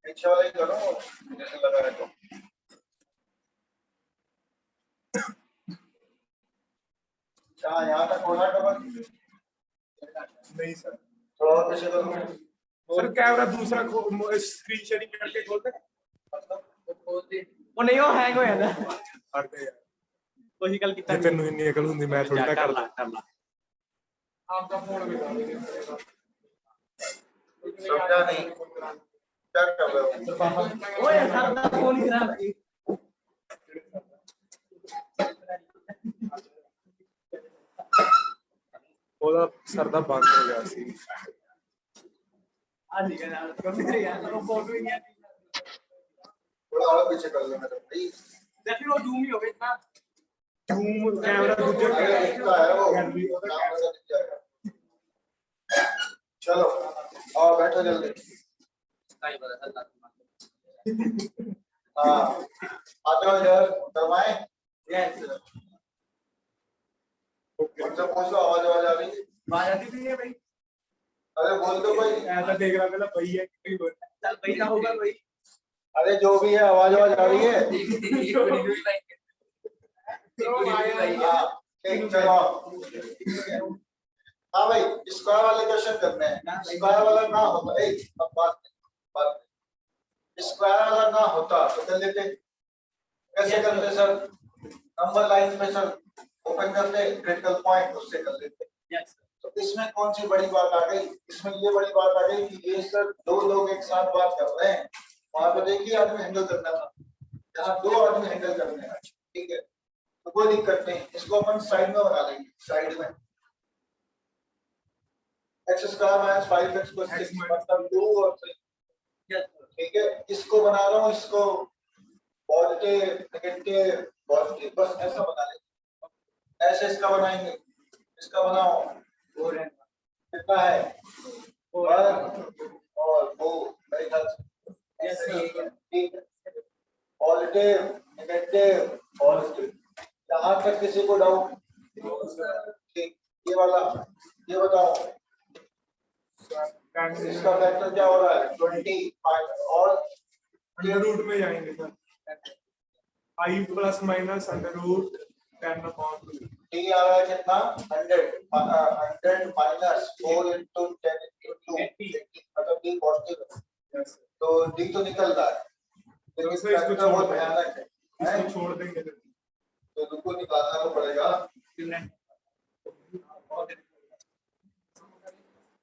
पीछे वाले करो जैसे लगा है तो क्या यहाँ तक होना कवर नहीं सर, थोड़ा और पीछे करो सर कैमरा दूसरा स्क्रीन शेयरिंग करके खोल दे। वो नहीं, वो हैंग हो जाता है। अरे यार वही कल कितना ਜੇ ਤੈਨੂੰ ਇੰਨੀ ਅਕਲ ਹੁੰਦੀ ਮੈਂ ਥੋੜੀ ਨਾ ਕਰਦਾ। आपका फोन भी समझा नहीं क्या कर रहे हो ओए सर दा फोन ही खराब है। ਉਹਦਾ ਸਰ ਦਾ ਬੰਦ ਹੋ ਗਿਆ ਸੀ। आ ठीक है यार, कभी यार वो फोटो ही नहीं आती। थोड़ा और पीछे कर लेना भाई फिर वो जूम ही हो गया इतना। ਜ਼ੂਮ ਕੈਮਰਾ ਦੂਜੇ इसका है वो कैमरा से दिख जाएगा चलो आओ बैठो जल्दी हाँ आ जाओ इधर करवाएं यस उनसे पूछ लो आवाज आ रही है आवाज आती भी है भाई। अरे बोल दो भाई ऐसा देख रहा पहला भाई है कि बोल चल भाई ना होगा भाई। अरे जो भी है आवाज आ रही है हाँ ठीक चलो हाँ भाई स्क्वायर वाले क्वेश्चन करने हैं स्क्वायर वाला ना होता अब बात स्क्वायर वाला ना होता तो कर लेते कैसे करते सर नंबर लाइन पे सर ओपन करते क्रिटिकल पॉइंट उससे कर लेते तो इसमें कौन सी बड़ी बात आ गई इसमें ये बड़ी बात आ गई कि ये सर दो लोग एक साथ बात कर रहे हैं वहां पे देखिए आदमी हैंडल करना था यहाँ दो आदमी हैंडल करने हैं ठीक है तो कोई दिक्कत नहीं इसको अपन साइड में बना लेंगे साइड में x square minus 5x plus 6 मतलब 2 और 3 ठीक है इसको बना रहा हूँ इसको पॉजिटिव नेगेटिव पॉजिटिव बस ऐसा बना लेंगे ऐसे इसका बनाएंगे इसका बनाओ कितना है 1 और 2 मेरे ख्याल से ठीक है पॉजिटिव नेगेटिव पॉजिटिव यहाँ तक किसी को डाउट ठीक ये वाला ये बताओ इसका फैक्टर क्या हो रहा है 25 और अंडर रूट में जाएंगे sir 5 plus minus under root 10/2 टी आ रहा है कितना 100 माइनस 4 into 10 into 2 मतलब डी पॉजिटिव है तो डी तो निकल रहा है लेकिन तो इसको बहुत भयानक है इसको छोड़ देंगे तो तुमको निकालना तो पड़ेगा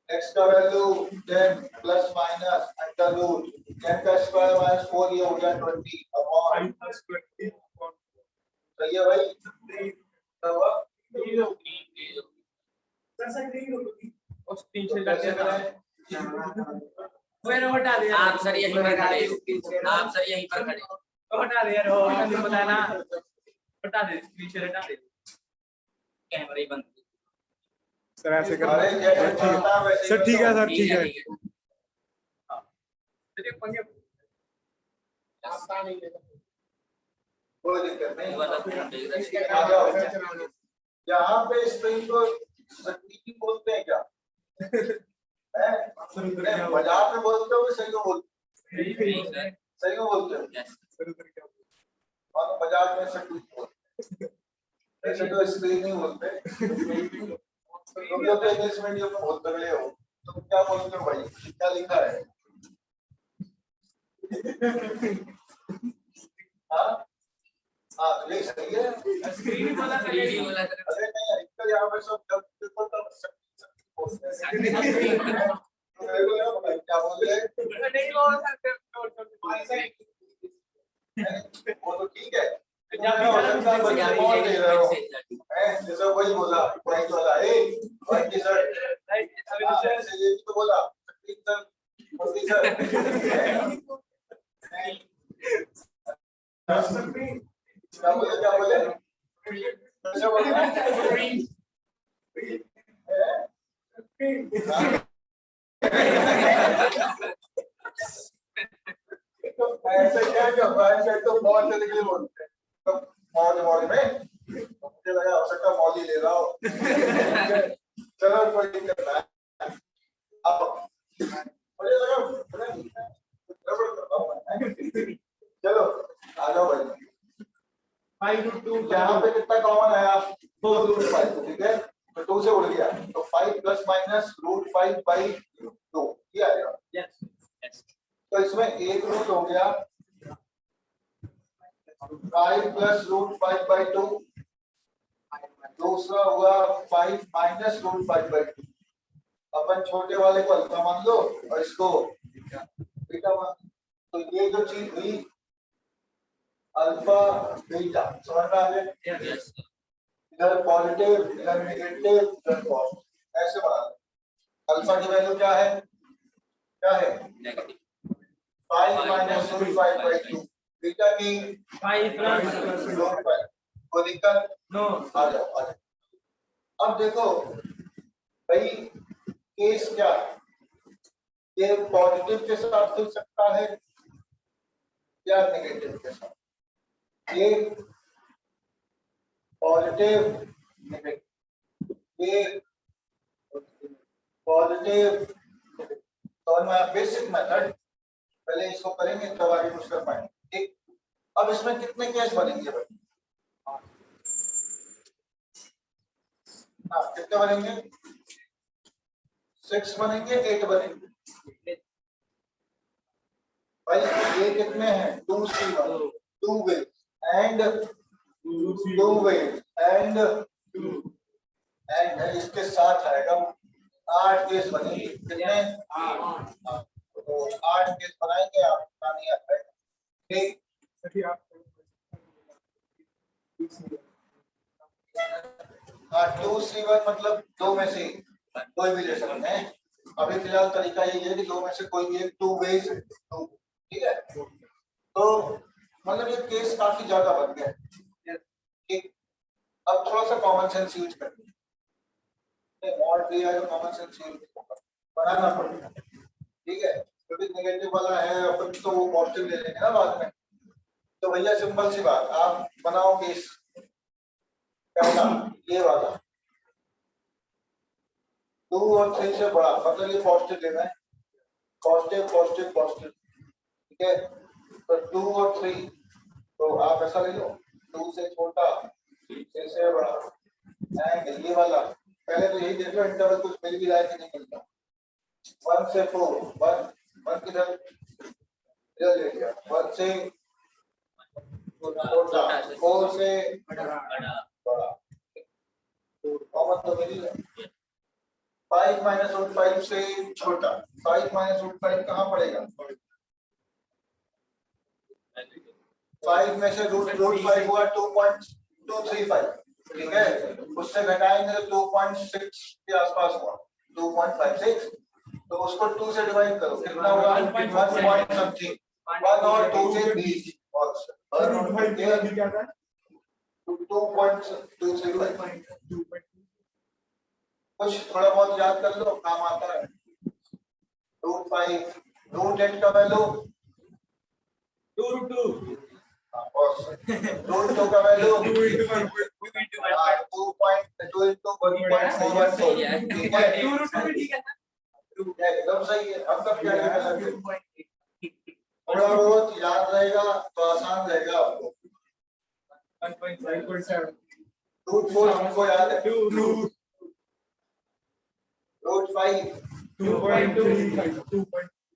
x का value 10 plus minus under root 10 का स्क्वायर माइनस 4 ये हो गया 20 अपॉन 5 प्लस 20 सही है भाई क्या हुआ उस 3 से कैसे करें मैंने हटा दिया। आप सर यहीं पर खड़े आप सर यहीं पर खड़े हटा दे यार, वो नहीं बताना हटा दे स्क्रीन शेयर हटा दे कैमरे बंद सर ऐसे कर अरे जैसे चलता है वैसे सर ठीक है सर ठीक है चलिए पंगे कोई दिक्कत नहीं वाला आ जाओ यहाँ पे स्प्रिंग को सटीक बोलते हैं क्या बाजार में बोलते हो सही को बोलते सही को बोलते हो बाजार में सटीक बोलते ऐसे तो स्क्रीन नहीं बोलते तुम लोग तो इंग्लिश मीडियम में बहुत तगड़े हो तुम क्या बोलते हो भाई क्या लिखा है हाँ हाँ तो ये सही है स्क्रीन वाला अरे नहीं अधिकतर यहाँ पे सब जब देखो तब क्या बोल रहे नहीं वो वो तो ठीक है जैसे वही बोला प्राइस वाला की सर ये तो बोला सर क्या बोले कैसे बोले ऐसे क्या ऐसे तो बहुत से निकले बोलते हैं तो मॉल में मुझे लगा हो सकता मॉल ही ले रहा हो चलो कोई दिक्कत नहीं अब कॉमन आया 2 ठीक है, तो 2 से उड़ गया, तो 5 प्लस माइनस रूट 5 बाई 2 ये आएगा। Yes. तो इसमें एक रूट हो गया 5 प्लस रूट 5 बाई 2, दूसरा हुआ 5 माइनस रूट 5 बाई 2। अपन छोटे वाले को अल्फा मान लो और इसको बीटा मान, तो ये जो चीज हुई अल्फा बीटा, समझ में आ गया? Yes. इधर पॉजिटिव इधर नेगेटिव इधर पॉजिटिव, ऐसे बना दो। अल्फा की वैल्यू क्या है? Negative. 5 minus root 5 by 2, beta की 5 प्लस रूट 5 को निकल नो आ जाओ। अब देखो भाई केस क्या है, ये पॉजिटिव के साथ खुल सकता है या नेगेटिव के साथ, ये पॉजिटिव नेगेटिव, ये पॉजिटिव। तो बेसिक मेथड पहले इसको करेंगे तब आगे कुछ कर पाएंगे, ठीक। अब इसमें कितने केस बनेंगे भाई? हाँ, कितने बनेंगे? 6 बनेंगे, 8 बनेंगे भाई। ये कितने हैं? 2C1 2 way and 2 way and इसके साथ आएगा 8 केस बनेंगे। कितने? 8। तो 8 केस बनाएंगे आप, नहीं आता है, ठीक। हाँ 2C1 मतलब 2 में से कोई भी ले सकते हैं। अभी फिलहाल तरीका यही है कि 2 में से कोई भी एक 2 वेज 2, ठीक है। तो मतलब ये केस काफी ज्यादा बन गया, ठीक। अब थोड़ा सा कॉमन सेंस यूज करते हैं, मॉड दिया है तो कॉमन सेंस यूज बनाना पड़ेगा, ठीक है। क्योंकि नेगेटिव वाला है अपन तो वो पॉजिटिव ले लेंगे ना बाद में। तो भैया सिंपल सी बात, आप बनाओ केस पहला ये वाला 2 और 3 से बड़ा, मतलब ये पॉजिटिव लेना है, पॉजिटिव पॉजिटिव पॉजिटिव, ठीक है। तो 2 और 3, तो आप ऐसा ले लो 2 से छोटा 3 से बड़ा, एंड ये वाला पहले तो यही देख लो इंटरवल कुछ मिल भी रहा है कि नहीं मिलता। 1 से 4 1 किधर इधर ले लिया, 1 से छोटा 4 से बड़ा, कॉमन तो मिल गया। 5 माइनस रूट 5 से छोटा, 5 माइनस रूट 5 कहाँ पड़ेगा? 5 में से रूट 5 हुआ 2.235, ठीक है। उससे घटाएंगे तो 2.6 के आसपास हुआ 2.56, तो उसको 2 से डिवाइड करो, कितना हुआ? 1 पॉइंट समथिंग, 1 और 2 के बीच, और 2.235। कुछ थोड़ा बहुत याद कर लो, काम आता है। रूट 5 रूट 8 का वैल्यू 2 रूट 2 का वैल्यू 2 into 1.412, ठीक है। एकदम सही है। हम सब क्या करेंगे, थोड़ा बहुत याद रहेगा तो आसान रहेगा आपको। 1.5 रूट 4 हमको याद है, रूट 5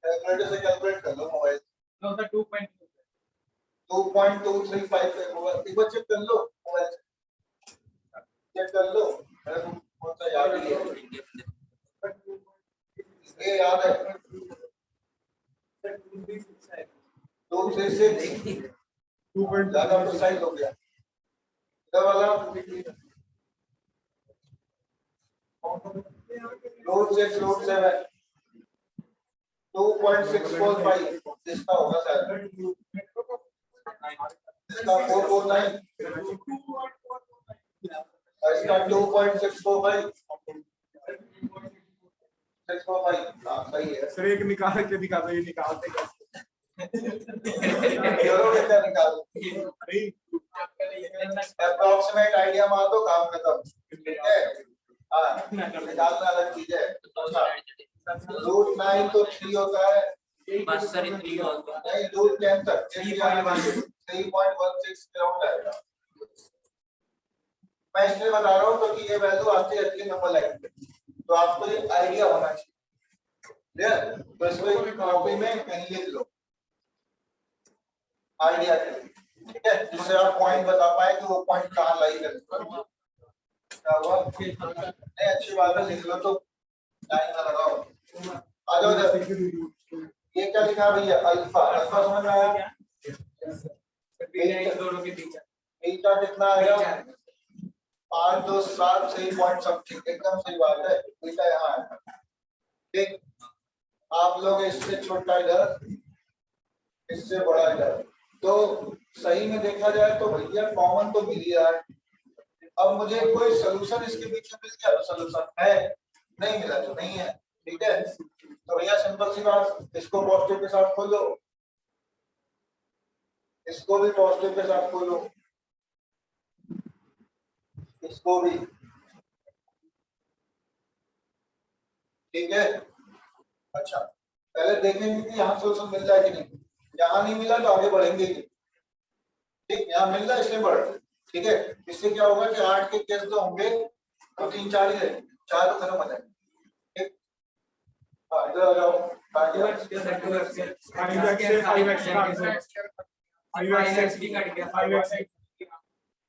कैलकुलेटर से कैलकुलेट कर लो मोबाइल, 2.235 होगा। एक बार चेक कर लो मोबाइल से, चेक कर लो, मेरे को कौन सा याद नहीं है, ये याद है 236, ज्यादा प्रिसाइज हो गया। इधर वाला रूट 6 रूट 7 2.645, इसका होगा शायद, इसका 449, इसका 2.645 645, हाँ सही है। सर एक निकाल के दिखा दो, ये निकालते क्या निकाल, अप्रोक्सीमेट आइडिया मार दो, काम खत्म, ठीक है। हाँ निकालना अलग चीज है। रूट 9 तो 3 होता है, बस सर इतनी बात तो नहीं रूट 10 तक 3.16 ग्राउंड आएगा, मैं इसलिए बता रहा हूँ क्योंकि ये वैल्यू आती रहती है नंबर लाइन पे, तो आपको ये आइडिया होना चाहिए। क्लियर? तो इसको कॉपी में कहीं लिख लो आइडिया के लिए, ठीक है, जिससे आप पॉइंट बता पाए कि वो पॉइंट कहाँ लाई करता है। क्या हुआ? नहीं, अच्छी बात है, लिख लो तो टाइम ना लगाओ। आ जाओ इधर। ये क्या लिखा है भैया? अल्फा। अल्फा समझ में आया? दोनों के बीच बीटा कितना आएगा? 5 2 7 सही पॉइंट समथिंग, एकदम सही बात है। बीटा यहाँ आएगा। ठीक, आप लोग इससे छोटा इधर, इससे बड़ा इधर, तो सही में देखा जाए तो भैया कॉमन तो मिल ही रहा है। अब मुझे कोई सोल्यूशन इसके बीच में मिल गया तो सोल्यूशन है, नहीं मिला तो नहीं है। ठीक है, तो भैया सिंपल सी बात, इसको पॉजिटिव के साथ खोलो, इसको भी पॉजिटिव के साथ खोलो, इसको भी। ठीक है, अच्छा पहले देखेंगे कि यहाँ सोल्यूशन मिल जाए कि नहीं। यहाँ नहीं मिला तो आगे बढ़ेंगे ही। ठीक, यहाँ मिल रहा है इसलिए बढ़ रहे। ठीक है, इससे क्या होगा कि 8 के केस जो होंगे तो 3 4 ही रहेंगे, 4 तो खत्म हो जाएंगे। ठीक, हाँ इधर आ जाओ। 5x से 5x का आंसर 5x भी कट गया 5x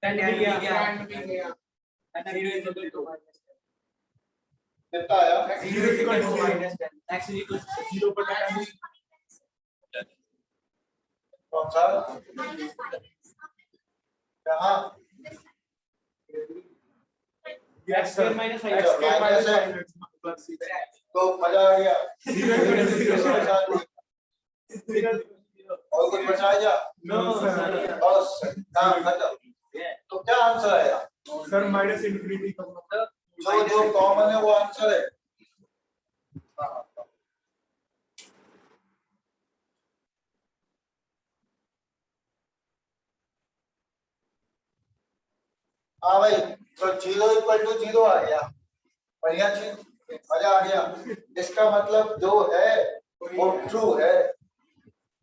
10 भी गया कितना आया? 0 इक्वल टू x इक्वल 0 पर 10 कौन सा? यहाँ यस सर माइनस x के माइनस प्लस तो मजा आ गया। 0 इक्वल टू 0 और कुछ बचाया जा? नो सर बस काम खत्म। तो क्या आंसर आया? सर माइनस इंफिनिटी का मतलब जो कॉमन है वो आंसर है। हाँ भाई, तो 0 इक्वल टू 0 आ गया, बढ़िया चीज, मजा आ गया। इसका मतलब जो है वो ट्रू है।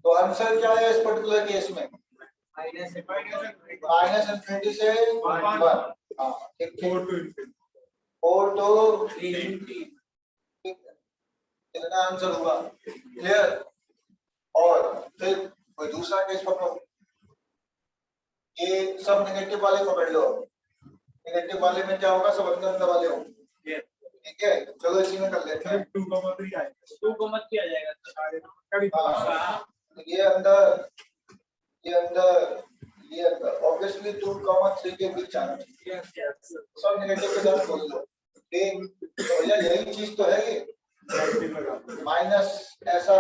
तो आंसर क्या है इस पर्टिकुलर केस में? माइनस इंफिनिटी से 1। हाँ ठीक ठीक, 4 टू इंफिनिटी 4 टू 3। कितना आंसर हुआ? क्लियर? और फिर कोई दूसरा केस पकड़ो, ये सब नेगेटिव वाले पकड़ लो। नेगेटिव वाले में क्या होगा? सब अंदर अंदर वाले होंगे। ठीक है, चलो इसी में कर लेते हैं। 2,3 आएगा 2 को मत किया जाएगा हाँ, ये अंदर, ये अंदर, ये अंदर, ऑब्वियसली 2,3 के बीच आना चाहिए। सब नेगेटिव के साथ खोल लो। ठीक, तो भैया यही चीज तो है ये। माइनस ऐसा,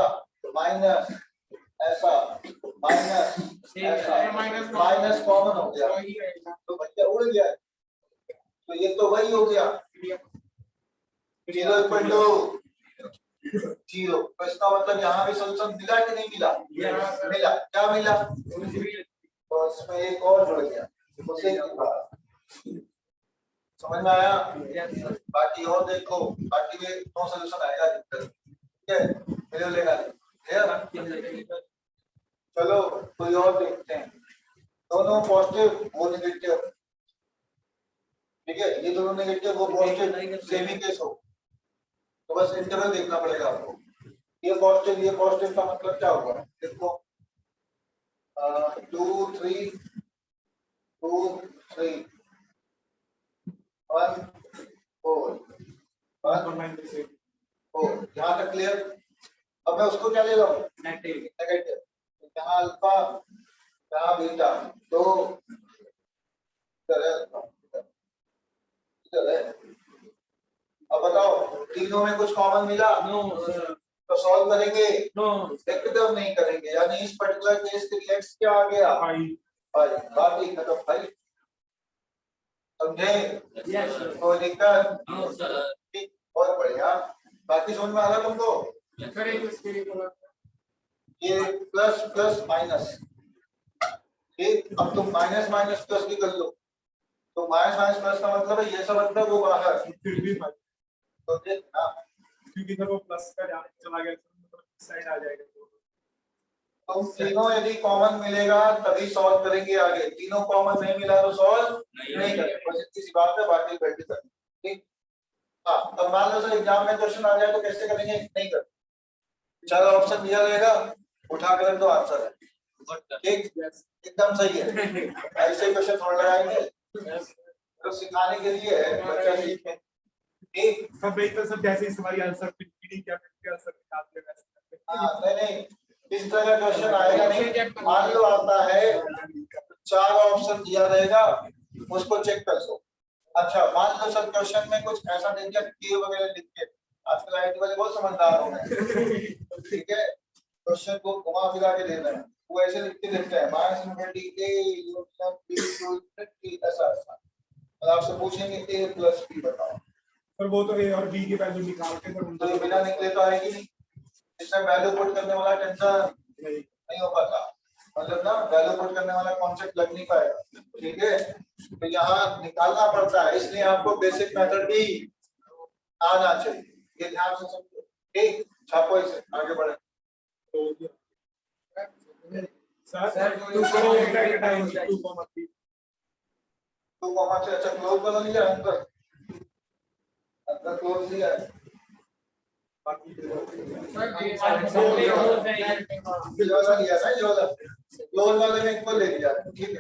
माइनस ऐसा, माइनस ऐसा, माइनस कॉमन हो गया तो भैया उड़ गया। तो ये तो वही हो गया 0 इक्वल टू 0। तो इसका मतलब यहाँ भी सोल्यूशन मिला कि नहीं मिला? मिला। क्या मिला? तो इसमें एक और जुड़ गया, उसे समझ में आया? बाकी और देखो, बाकी में नो सोल्यूशन आएगा दिक्कत। ठीक है, मेरे लेगा। चलो कोई और देखते हैं। दोनों पॉजिटिव वो नेगेटिव। ठीक है, ये दोनों नेगेटिव वो पॉजिटिव, सेमी केस हो तो बस इंटरवल देखना पड़ेगा आपको। ये पॉजिटिव का मतलब क्या होगा? देखो 2 3 2 3 1 4 1 4। यहाँ तक क्लियर? अब मैं उसको क्या ले रहा हूँ? नेगेटिव। यहाँ अल्फा, यहाँ बीटा, तो इधर है। अब बताओ तीनों में कुछ कॉमन मिला? नो तो सॉल्व करेंगे? नो एकदम नहीं करेंगे। यानी इस पर्टिकुलर केस के लिए x क्या आ गया? भाई बात ही खत्म भाई, समझे? कोई दिक्कत? ठीक, बहुत बढ़िया। बाकी समझ में आ रहा तुमको? ये प्लस प्लस माइनस। ठीक, अब तुम माइनस माइनस प्लस भी कर लो। तो माइनस माइनस प्लस का मतलब है ये सब अंदर वो बाहर। फिर भी तो देख हाँ, क्योंकि जब वो प्लस का चला गया तो साइड आ जाएगा। तो तीनों यदि कॉमन मिलेगा तभी सॉल्व करेंगे आगे, तीनों कॉमन नहीं मिला तो सॉल्व नहीं करेंगे, बस इतनी सी बात है, बाकी बैठ कर ठीक। हाँ, अब मान लो सर एग्जाम में क्वेश्चन आ जाए तो कैसे करेंगे, नहीं कर, चार ऑप्शन दिया रहेगा, उठा कर दो आंसर है, ठीक, एकदम सही है। ऐसे क्वेश्चन थोड़ा लगाएंगे तो सिखाने के लिए है, बच्चा सीखे, ठीक। सब भाई तो सब जैसे इस बारी आंसर पीडी क्या करके आंसर निकालते हैं वैसे करते हैं। हाँ नहीं, इस तरह क्वेश्चन आएगा नहीं, मान लो आता है चार ऑप्शन दिया रहेगा, उसको चेक कर लो। अच्छा मान लो सर क्वेश्चन में कुछ ऐसा दे दिया के वगैरह लिख के, आजकल आईटी वाले बहुत समझदार हो गए, ठीक है, क्वेश्चन को घुमा फिरा के देना है, वो ऐसे लिख के देते हैं माइनस इनफिनिटी के ऐसा ऐसा, और आपसे पूछेंगे a प्लस b बताओ, पर वो तो ए और बी की वैल्यू निकाल के फिर तो ये बिना निकले तो आएगी नहीं, इसमें वैल्यू पुट करने वाला टेंशन नहीं हो पाता, मतलब ना वैल्यू पुट करने वाला कॉन्सेप्ट लग नहीं पाएगा, ठीक है, तो यहाँ निकालना पड़ता है, इसलिए आपको बेसिक मेथड भी आना चाहिए, ये ध्यान से समझो, ठीक, छापो इसे, आगे बढ़े। सर 2 ब्रैकेट आएंगी 2,3 2 कॉमा से अच्छा क्लोज कर लिया अंदर, अंदर क्लोज लिया है, बाकी ये वाला लिया ना, ये वाला क्लोज वाले में इक्वल ले लिया, ठीक है,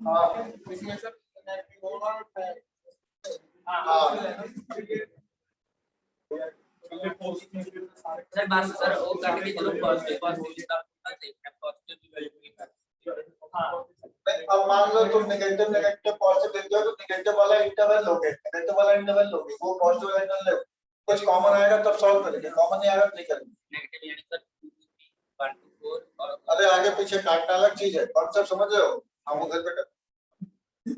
हाँ इसमें सर सर बस सर वो करके चलो पॉजिटिव पॉजिटिव का देखना पॉजिटिव की वैल्यू हां अब मान लो तुम नेगेटिव नेगेटिव पॉजिटिव देखते हो तो नेगेटिव वाला इंटरवल लोगे, नेगेटिव वाला इंटरवल लोगे, वो पॉजिटिव वाला इंटरवल लोगे, कुछ कॉमन आएगा तब सॉल्व करेंगे, कॉमन नहीं आएगा तो नहीं करेंगे, नेगेटिव यानी सर 1 to 4 और अरे आगे पीछे काटना अलग चीज है, कॉन्सेप्ट समझ रहे हो, हम उधर पे करते,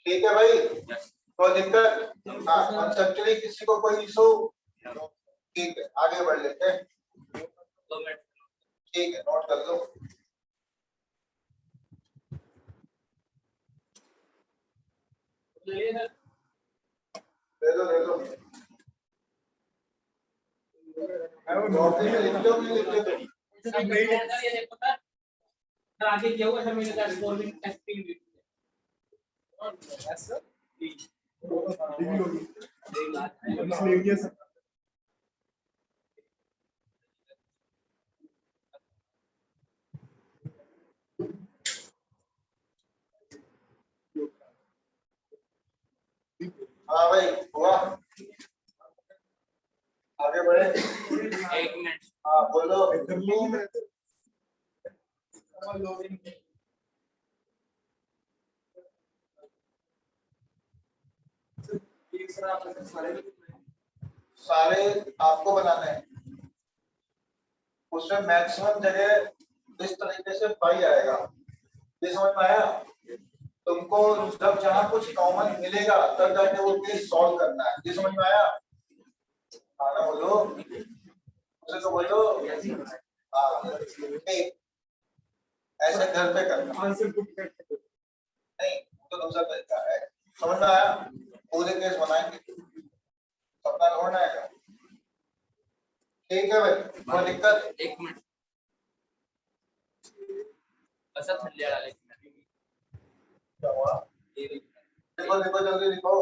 ठीक है भाई, कोई दिक्कत, हाँ कॉन्सेप्चुअली किसी को कोई इशू, ठीक है आगे बढ़ लेते हैं, 2 मिनट ठीक है नोट कर लो, ले लो कॉपी में लिख लो, नहीं लिख लो, ये देखो सर आगे क्या हुआ सर, मैंने कहा स्कोरिंग टेस्टिंग ऐसा डिग्री होगी मिसलेनियस हाँ भाई हुआ, आगे बढ़े, 1 मिनट हाँ बोलो, कर ली मैं सारे आपको बनाने हैं, उसमें मैक्सिमम जगह इस तरीके से पाई आएगा, ये समझ में आया, तुमको जब जहां कुछ कॉमन मिलेगा तब जाके वो केस सॉल्व करना है, ये समझ में आया, आना बोलो, उसे तो बोलो, हाँ ठीक, ऐसे घर पे करना आंसर पुट करके नहीं, तो दूसरा तरीका है, समझ में आया, पूरे केस बनाएंगे, सपना ढूंढना है, ठीक है भाई, कोई दिक्कत, 1 मिनट ऐसा थल्ले वाला लिखना क्या हुआ, ये देखो देखो जल्दी लिखो,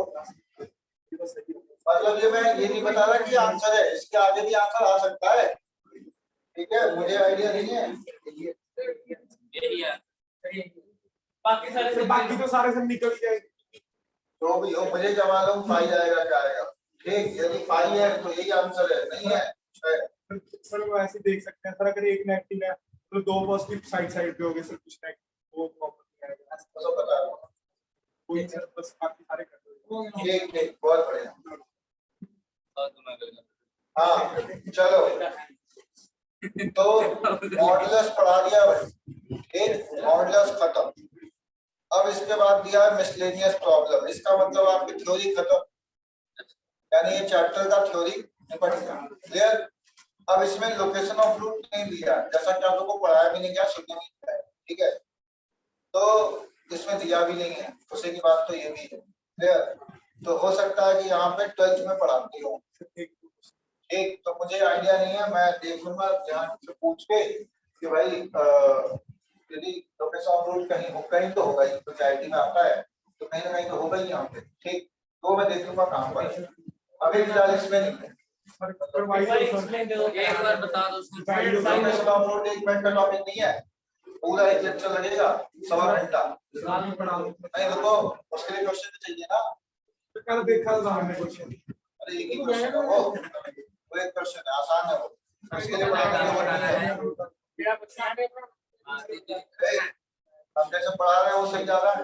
मतलब ये मैं ये नहीं बता रहा कि आंसर है, इसके आगे भी आंसर आ सकता है, ठीक है, मुझे आइडिया नहीं है, यही है बाकी तो सारे सब निकल जाएंगे, जो भी हो मुझे क्या मालूम पाई जाएगा क्या आएगा, ठीक, यदि पाई है तो यही आंसर है, नहीं है सर वो ऐसे देख सकते हैं सर, अगर एक नेगेटिव है तो 2 पॉजिटिव साइड साइड पे होंगे सर, कुछ नेगेटिव वो प्रॉपर नहीं आएगा, तो बता रहा हूं, कोई सर बस बाकी सारे कर दो, ठीक ठीक बहुत बढ़िया, और तुम्हारा हाँ चलो, तो मॉडुलस पढ़ा दिया भाई, ठीक, मॉडुलस खत्म, अब इसके बाद दिया है मिसलेनियस प्रॉब्लम, इसका मतलब आपकी थ्योरी खत्म, यानी ये चैप्टर का थ्योरी निपट गया, क्लियर, अब इसमें लोकेशन ऑफ रूट नहीं दिया, जैसा कि आप लोगों को पढ़ाया भी नहीं गया, सुनने नहीं गया, ठीक है, तो इसमें दिया भी नहीं है, उसी की बात तो ये भी है, क्लियर, तो हो सकता है कि यहाँ पे 12th में पढ़ाती हूँ, ठीक, तो मुझे आइडिया नहीं है, मैं देखूंगा ध्यान से पूछ के कि भाई यदि प्रोफेसर ऑफ रूट कहीं तो होगा ही, तो आईटी में आता है तो कहीं ना कहीं तो होगा ही यहाँ पे, ठीक। तो मैं देख लूंगा कहाँ पर है। अभी फिलहाल इसमें नहीं है। एक बार बता दो प्रोफेसर ऑफ रूट 1 मिनट का टॉपिक नहीं है, पूरा एक लेक्चर लगेगा 1.25 घंटा। नहीं रुको, उसके लिए क्वेश्चन तो चाहिए ना। तो कल देखा था हमने क्वेश्चन। अरे एक ही क्वेश्चन है वो एक क्वेश्चन है, आसान है वो, उसके लिए हम जैसे पढ़ा रहे हैं वो सही जा रहा है,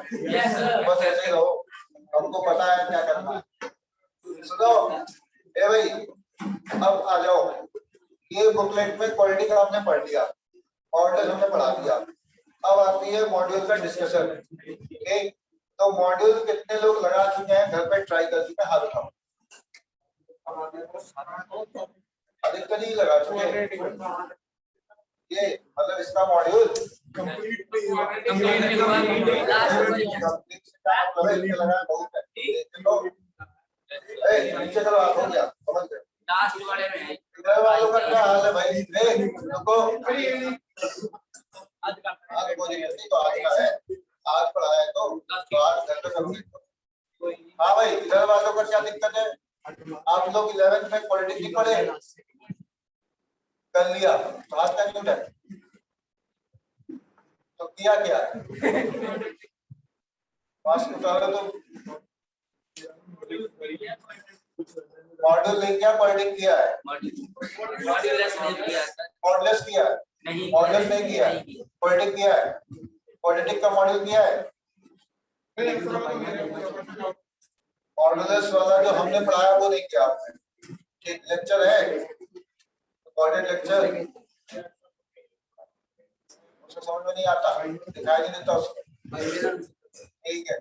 बस ऐसे ही रहो, हमको पता है क्या करना है। सुनो ए भाई, अब आ जाओ, ये बुकलेट में क्वालिटी का आपने पढ़ लिया, मॉड्यूल हमने पढ़ा दिया, अब आती है मॉड्यूल का डिस्कशन। ठीक, तो मॉड्यूल कितने लोग लगा चुके हैं, घर पे ट्राई कर चुके हैं, हाथ उठाओ। अधिकतर ही लगा चुके हैं, ये मतलब इसका मॉड्यूल कंप्लीट लगा बहुत है। नीचे करो, आप हो गया, समझ गए। लास्ट वाले में इधर वालों का क्या हाल है भाई, रुको, आज का तो आज का है, आज पढ़ाया है तो आज घर पे कंप्लीट। हाँ भाई, इधर वालों का क्या दिक्कत है, आप लोग 11th में पॉलिटिक्स नहीं पढ़े, कर लिया तो आज का क्यों है, तो किया क्या पास उतारो तो मॉड्यूल नहीं किया, पॉलिटिक्स किया है, मॉड्यूललेस नहीं किया सर, मॉडलेस किया है, नहीं मॉडलेस नहीं किया है, पॉलिटिक्स किया है, पॉलिटिक्स का मॉड्यूल किया है। मॉडलेस वाला जो हमने पढ़ाया वो नहीं किया आपने, ठीक। लेक्चर है, रिकॉर्डेड लेक्चर, उसको समझ में नहीं आता, दिखाई नहीं देता उसको, ठीक है,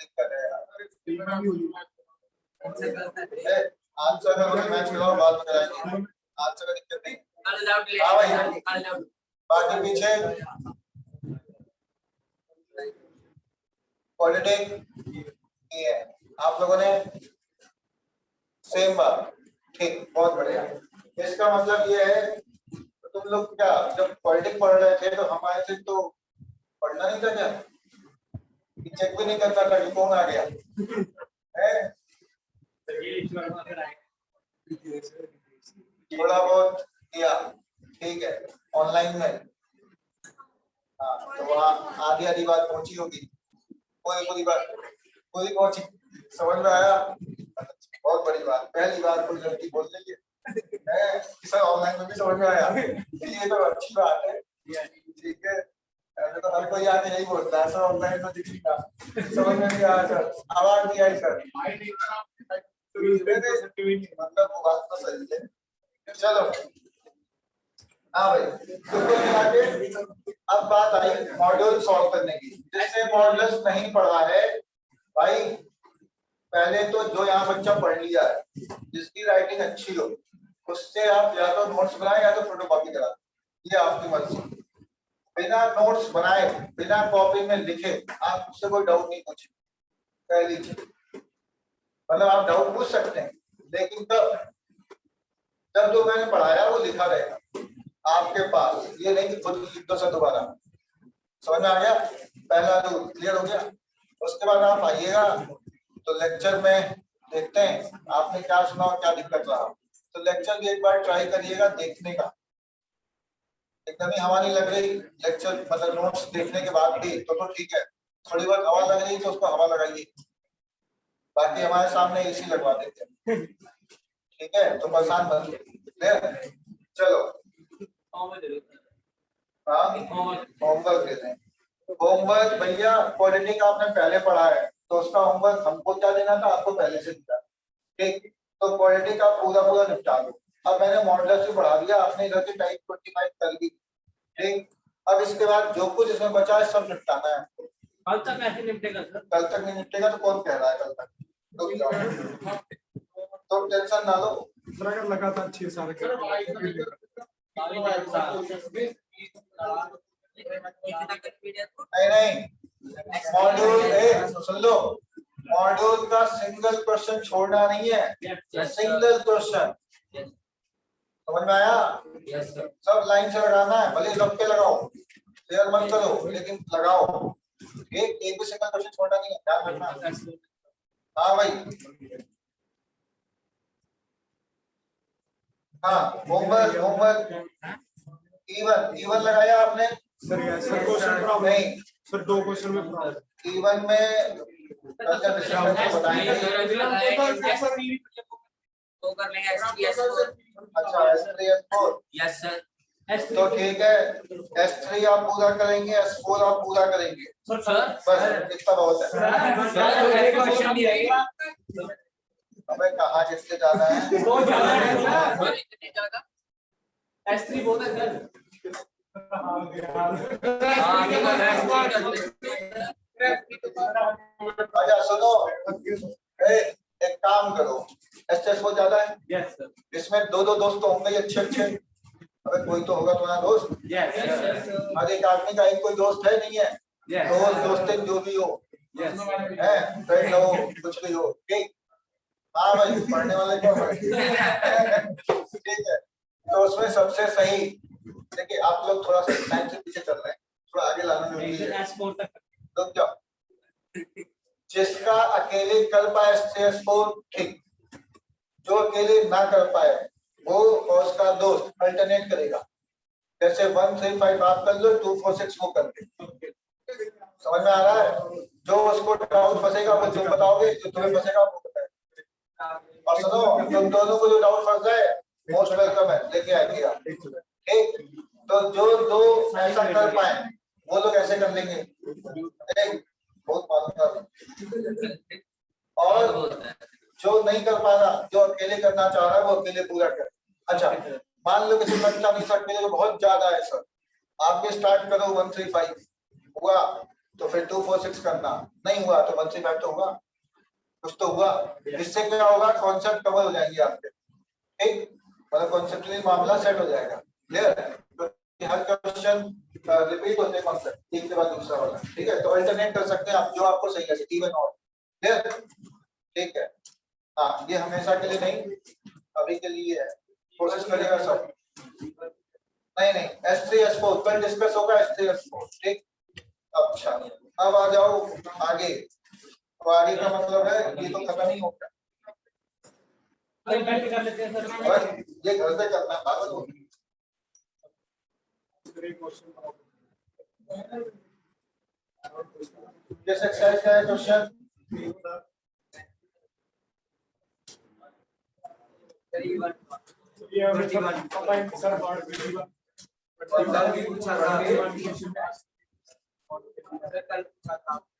दिक्कत है यार। आंसर का मैच कराओ, बाद में कराएंगे, आंसर का दिक्कत नहीं। कल डाउट ले, हाँ भाई, कल डाउट बाकी पीछे पॉलिटिक्स ये है, आप लोगों ने सेम बात, ठीक, बहुत बढ़िया। इसका मतलब ये है तो तुम लोग क्या जब पॉलिटिक्स पढ़ रहे थे तो हमारे से तो पढ़ना नहीं था क्या, चेक भी नहीं करता था कि कौन आ गया है, थोड़ा बहुत किया, ठीक है, ऑनलाइन में। हाँ, तो वहाँ आधी आधी बात पहुंची होगी, पूरी बात पूरी पहुंची, समझ में आया, बहुत बड़ी बात, पहली बार कोई लड़की बोल रही है सर ऑनलाइन में भी समझ में आया, ये तो अच्छी बात है, ठीक है। तो हर कोई आके यही बोलता है सर ऑनलाइन में दिखेगा, समझ में नहीं आया सर, आवाज नहीं आई सर, मतलब वो बात तो सही है। चलो हाँ भाई, तो अब बात आई मॉड्यूल सॉल्व करने की, जिससे मॉडल्स नहीं पढ़ा है भाई, पहले तो जो यहाँ बच्चा पढ़ लिया है, जिसकी राइटिंग अच्छी हो, उससे आप या तो नोट्स बनाए या तो फोटोकॉपी करा, ये आपकी मर्जी। बिना नोट्स बनाए, बिना कॉपी में लिखे आप उससे कोई डाउट नहीं पूछे, पहली चीज, मतलब आप डाउट पूछ सकते हैं, लेकिन जब जो मैंने पढ़ाया वो लिखा रहेगा आपके पास, ये नहीं कि खुद लिख दो सर दोबारा। समझ में आ गया, पहला जो क्लियर हो गया। उसके बाद आप आइएगा तो लेक्चर में देखते हैं आपने क्या सुना और क्या दिक्कत रहा, तो लेक्चर भी एक बार ट्राई करिएगा देखने का, एकदम ही हवा नहीं लग रही लेक्चर, मतलब नोट्स देखने के बाद भी तो ठीक है, थोड़ी बहुत हवा लग रही तो उसको हवा लगाइए, बाकी हमारे सामने एसी लगवा देते हैं, ठीक है, तो परेशान मत कीजिए। चलो हाँ, होमवर्क देते हैं, होमवर्क भैया पॉलिटिक्स आपने पहले पढ़ा है तो उसका होमवर्क हमको क्या देना था, आपको पहले से दिया, ठीक, तो पॉलिटिक्स आप पूरा निपटा दो। अब मैंने मॉडल से पढ़ा दिया, आपने इधर से टाइप 25 कर दी, ठीक। अब इसके बाद जो कुछ इसमें बचा है सब निपटाना है आपको। कल तक ऐसे निपटेगा सर, कल तक नहीं निपटेगा तो कौन कह रहा है कल तक, तो टेंशन ना लो, लगातार 6 साल नहीं मॉड्यूल सुन लो, मॉड्यूल का सिंगल क्वेश्चन छोड़ना नहीं है, सिंगल क्वेश्चन, समझ में आया? Yes sir. सब लाइन से लगाना है, भले लग के लगाओ, क्लियर मत करो लेकिन लगाओ। एक भी सिंगल क्वेश्चन छोड़ना नहीं है, ध्यान रखना। हाँ भाई, हाँ होमवर्क इवन लगाया आपने? Sir yes sir, question problem नहीं सर, 2 क्वेश्चन में प्रॉब्लम। इवन में कल का डिस्कशन तो बताएंगे। वो कर लेंगे S3S4। अच्छा S3 S4 यस सर। तो ठीक है, S3 आप पूरा करेंगे, S4 आप पूरा करेंगे, सर बस इतना बहुत है। क्वेश्चन भी रहेगा हमें कहाँ जिससे जाना है? बहुत ज्यादा है सर, इतने ज्यादा। S3 बहुत है सर। हाँ ठीक है। अच्छा सुनो, एक काम करो, एसएस वो ज्यादा है, यस सर। इसमें दो दोस्त तो होंगे ही अच्छे अच्छे। अबे कोई तो होगा तुम्हारा दोस्त। यस हर एक आदमी का एक कोई दोस्त है नहीं है? दोस्त जो भी हो है, फ्रेंड हो, कुछ भी हो, ठीक। हाँ भाई, पढ़ने वाले को ठीक है। तो उसमें सबसे सही, देखिए आप लोग थोड़ा सा टाइम से पीछे चल रहे हैं, थोड़ा आगे लाना जरूरी है। S4 तक रुक जाओ, जिसका अकेले कर पाए S4 ठीक, जो अकेले ना कर पाए वो और उसका दोस्त अल्टरनेट करेगा। जैसे 135 आप कर लो, 246 वो कर दे। समझ में आ रहा है? जो उसको डाउट फंसेगा वो तुम बताओगे, जो तुम्हें फंसेगा वो बताएगा। और सुनो, तुम दोनों को जो डाउट फंस जाए मोस्ट वेलकम है, लेके आएंगे आप, ठीक। तो जो दो ऐसा कर पाए वो लोग ऐसे कर लेंगे, बहुत मालूम। और जो नहीं कर पा रहा, जो अकेले करना चाह रहा है वो अकेले पूरा करे। अच्छा मान लो किसी बच्चा नहीं सकते तो बहुत ज्यादा है सर, आप भी स्टार्ट करो 135, हुआ तो फिर 246 करना, नहीं हुआ तो 135 तो हुआ, कुछ तो हुआ। इससे क्या होगा, कॉन्सेप्ट कवर हो जाएंगे आपके, ठीक। मतलब कॉन्सेप्चुअली मामला सेट हो जाएगा, क्लियर। हर क्वेश्चन रिपीट होते हैं कॉन्सेप्ट, एक के बाद दूसरा वाला, ठीक है। तो अल्टरनेट कर सकते हैं आप, जो आपको सही लगे, इवन और, क्लियर, ठीक है। हाँ ये हमेशा के लिए नहीं, अभी के लिए है, कोशिश करिएगा सब। नहीं S3 S4 कल डिस्कस होगा, S3 S4, ठीक। अच्छा अब आ जाओ आगे, तो आगे का मतलब है ये तो खत्म ही हो गया, कर लेते हैं सर। ये घर पे करना है, पागल हो। जैसे एक्सरसाइज का है क्वेश्चन,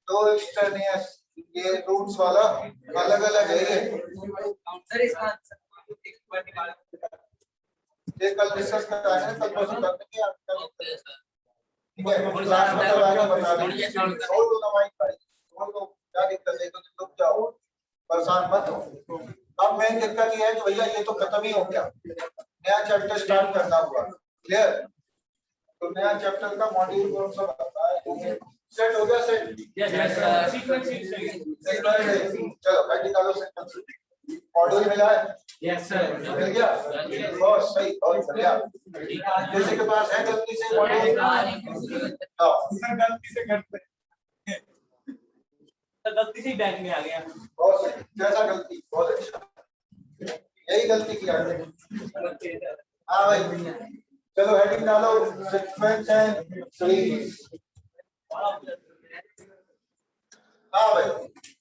तो ये रूट्स वाला अलग अलग है, ये कल डिस्कस कराएंगे, कल परसों कर देंगे आपका, ठीक है। क्लास में करवाएंगे, बता देंगे। छोड़ दो ना माइक भाई, छोड़ दो, क्या दिक्कत है, तो रुक जाओ, परेशान मत हो। अब मेन दिक्कत ये है कि भैया ये तो खत्म ही हो गया, नया चैप्टर स्टार्ट करना हुआ, क्लियर। तो नया चैप्टर का मॉड्यूल कौन सा बनता है, सेट हो गया, सेट। चलो बैठ निकालो सेट, मॉड्यूल मिला है, यस सर। मिल गया, बहुत सही, बहुत बढ़िया। किसी के पास है गलती से मॉड्यूल, गलती से करते गलती से बैग में आ गया। बहुत सही, कैसा गलती, बहुत अच्छा, यही गलती किया है। हाँ भाई चलो हेडिंग डालो, सीक्वेंस एंड सीरीज। हाँ भाई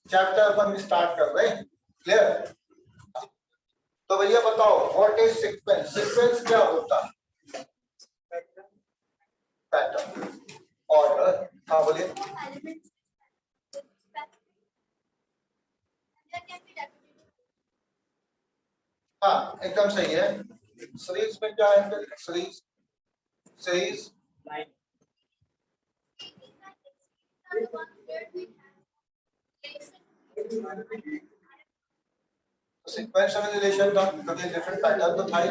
चैप्टर अपन स्टार्ट कर रहे हैं, क्लियर। तो भैया बताओ व्हाट इज सीक्वेंस, सीक्वेंस क्या होता है? Pattern, order. हाँ बोलिए। हाँ एकदम सही है। सीरीज में क्या है, सीरीज, सीरीज सीक्वेंस में रिलेशन था, कभी डिफरेंट पैटर्न तो था ही।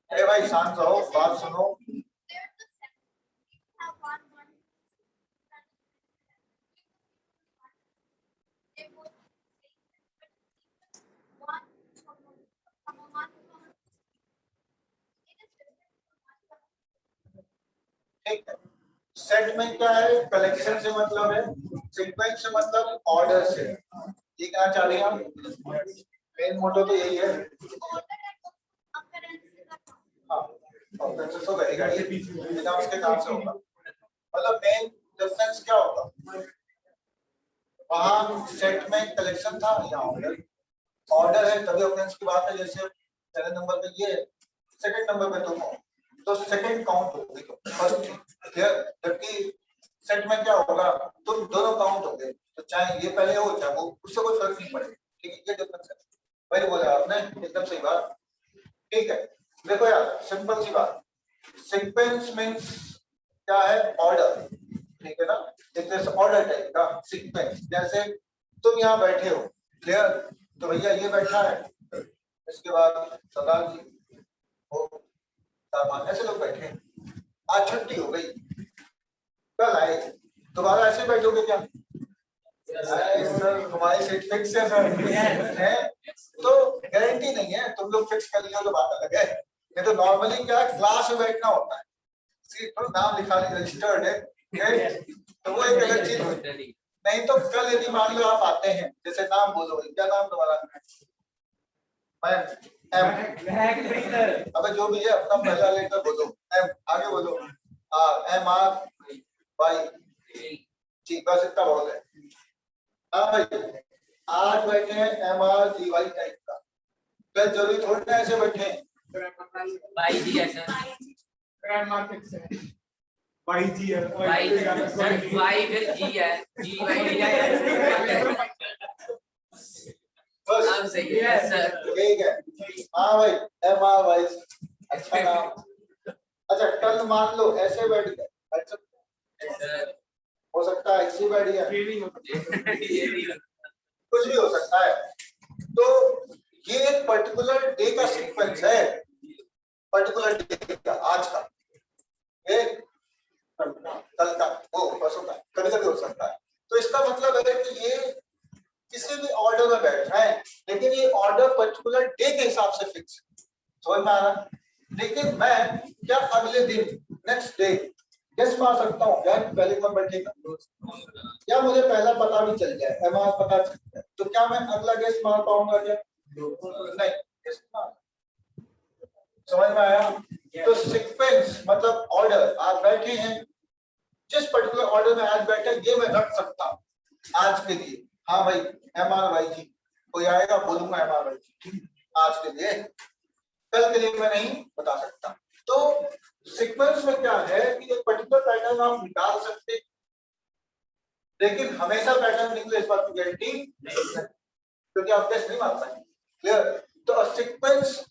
अरे भाई शांत रहो, बात सुनो, ठीक है। सेट में क्या है, कलेक्शन से मतलब है, सीक्वेंस से मतलब ऑर्डर से। ये क्या चाह रही हैं आप? मेन मोटो तो यही है। हाँ, ऑफेंसेस तो करेगा ये, बिना उसके काम से होगा। मतलब मेन डिफरेंस क्या होगा, वहां सेट में कलेक्शन था, यहाँ ऑर्डर। ऑर्डर है तभी ऑफेंस की बात है। जैसे पहले नंबर पे ये, सेकंड नंबर पे तुम हो, तो सेकंड काउंट होगी तो फर्स्ट क्लियर। जबकि सेट में क्या होगा, तुम दोनों काउंट होंगे, तो चाहे ये पहले हो चाहे वो, उससे कोई फर्क नहीं पड़ेगा। ठीक है, ये डिफरेंस है। वही बोला आपने, एकदम सही बात। ठीक है, देखो यार सिंपल सी बात, सीक्वेंस मींस क्या है, ऑर्डर। ठीक है ना, एक तरह से ऑर्डर टाइप का सीक्वेंस। जैसे तुम यहाँ बैठे हो, क्लियर, तो भैया ये बैठा है, इसके बाद सरदार जी वो सामान, ऐसे लोग बैठे हैं। आज छुट्टी हो गई, कल आए, दोबारा ऐसे बैठोगे क्या? सर हमारी सीट फिक्स है सर, है तो गारंटी नहीं है, तुम लोग फिक्स कर लियो तो बात अलग है। नहीं तो नॉर्मली क्या है, क्लास में बैठना होता है, सीट पर नाम लिखा रजिस्टर्ड है, तो वो एक अलग चीज होती है। नहीं तो कल यदि मान लो आप आते हैं, जैसे नाम बोलो, क्या नाम तुम्हारा? अबे जो भी है अपना पहला लेटर बोलो, एम, आगे बोलो, MRY, ठीक, बस इतना बहुत है। हाँ भाई, आज बैठे हैं MRGY टाइप का, कल जरूरी थोड़ी ना ऐसे बैठे हैं। YG है सर, YG है, सर Y फिर G है, GY बस नाम सही है सर। ठीक है। हाँ भाई, MRY अच्छा नाम। अच्छा कल मान लो ऐसे बैठ गए, बैठ सकते हैं? हो सकता है ऐसे बैठ गया, कुछ भी हो सकता है। तो ये एक पर्टिकुलर डे का सीक्वेंस है, पर्टिकुलर डे का, आज का, एक कल का, वो परसों का, कभी कभी हो सकता है। तो इसका मतलब है कि ये किसी भी ऑर्डर में बैठ रहा है, लेकिन ये ऑर्डर पर्टिकुलर डे के हिसाब से फिक्स, समझ में आ रहा? लेकिन मैं क्या अगले दिन, नेक्स्ट डे गेस मार सकता हूँ यार पहले कौन बैठेगा, या मुझे पहला पता भी चल जाए, MR पता चल जाए, तो क्या मैं अगला गेस मार पाऊंगा क्या? नहीं, गेस मार। समझ में आया? तो सीक्वेंस मतलब ऑर्डर, आप बैठे हैं जिस पर्टिकुलर ऑर्डर में आज बैठे, ये मैं रख सकता हूँ आज के लिए। हाँ भाई, MRYG, कोई आएगा बोलूंगा MRYG आज के लिए, कल के लिए मैं नहीं बता सकता। तो सीक्वेंस में क्या है कि एक पर्टिकुलर पैटर्न आप निकाल सकते, लेकिन हमेशा पैटर्न निकले इस बात की गारंटी नहीं है, क्योंकि आप टेस्ट नहीं मार पाएंगे। क्लियर? तो सीक्वेंस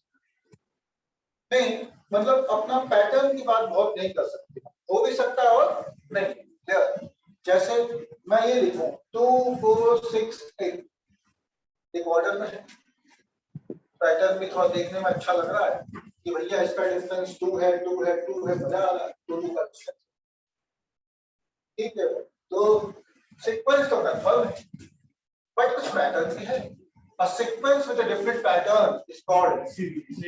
में मतलब अपना पैटर्न की बात बहुत नहीं कर सकते, हो भी सकता है और नहीं। क्लियर? जैसे मैं ये लिखूं 2 4 6 8, एक ऑर्डर में है, पैटर्न भी थोड़ा देखने में अच्छा लग रहा है कि भैया इसका डिस्टेंस 2 है, 2 है, 2 है, मजा आ रहा है, 2 का डिस्टेंस। ठीक है, तो सीक्वेंस तो कंफर्म है, बट कुछ पैटर्न भी है। A sequence with a different pattern is called series.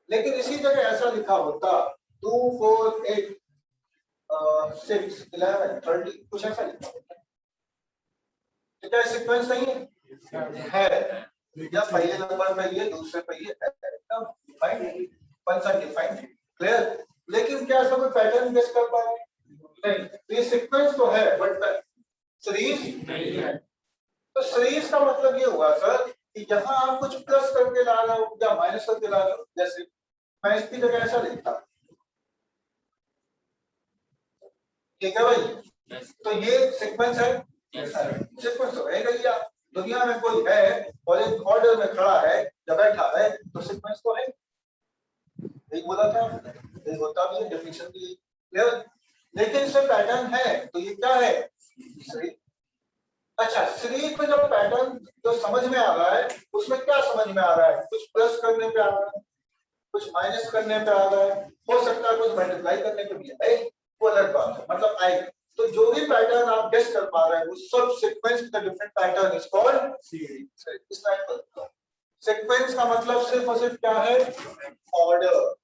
लेकिन इसी जगह ऐसा लिखा होता 2 4 8 6 11 30, कुछ ऐसा लिखा होता, तो क्या सीक्वेंस नहीं है? या पहले नंबर पे ये, दूसरे पे ये, एकदम डिफाइंड, फंक्शन डिफाइंड, क्लियर। लेकिन क्या ऐसा कोई पैटर्न गेस कर पाए? नहीं। ये सीक्वेंस तो है बट सीरीज नहीं है। तो सीरीज का मतलब ये हुआ सर कि जहां आप कुछ प्लस करके ला रहे हो या माइनस करके ला रहे हो, जैसे मैं इसकी जगह ऐसा लिखता, ठीक है भाई, तो ये सीक्वेंस है। सीक्वेंस तो है भैया, दुनिया में कोई है और एक ऑर्डर में खड़ा है या बैठा है, तो सीक्वेंस तो है। यही बोला था, यही होता भी है, डेफिनेशन भी क्लियर। लेकिन इसमें पैटर्न है, तो ये क्या है? सीरीज। अच्छा, सीरीज में जब पैटर्न जो समझ में आ रहा है, उसमें क्या समझ में आ रहा है? कुछ प्लस करने पे आ रहा है, कुछ माइनस करने पे आ रहा है, हो सकता है कुछ मल्टीप्लाई करने पे भी है, वो अलग बात है, मतलब आएगा। तो जो भी पैटर्न आप गेस कर पा रहे हैं, वो सब सीक्वेंस का different pattern is called series. इस लाइन पर सीक्वेंस का मतलब सिर्फ और सिर्फ क्या है? ऑर्डर।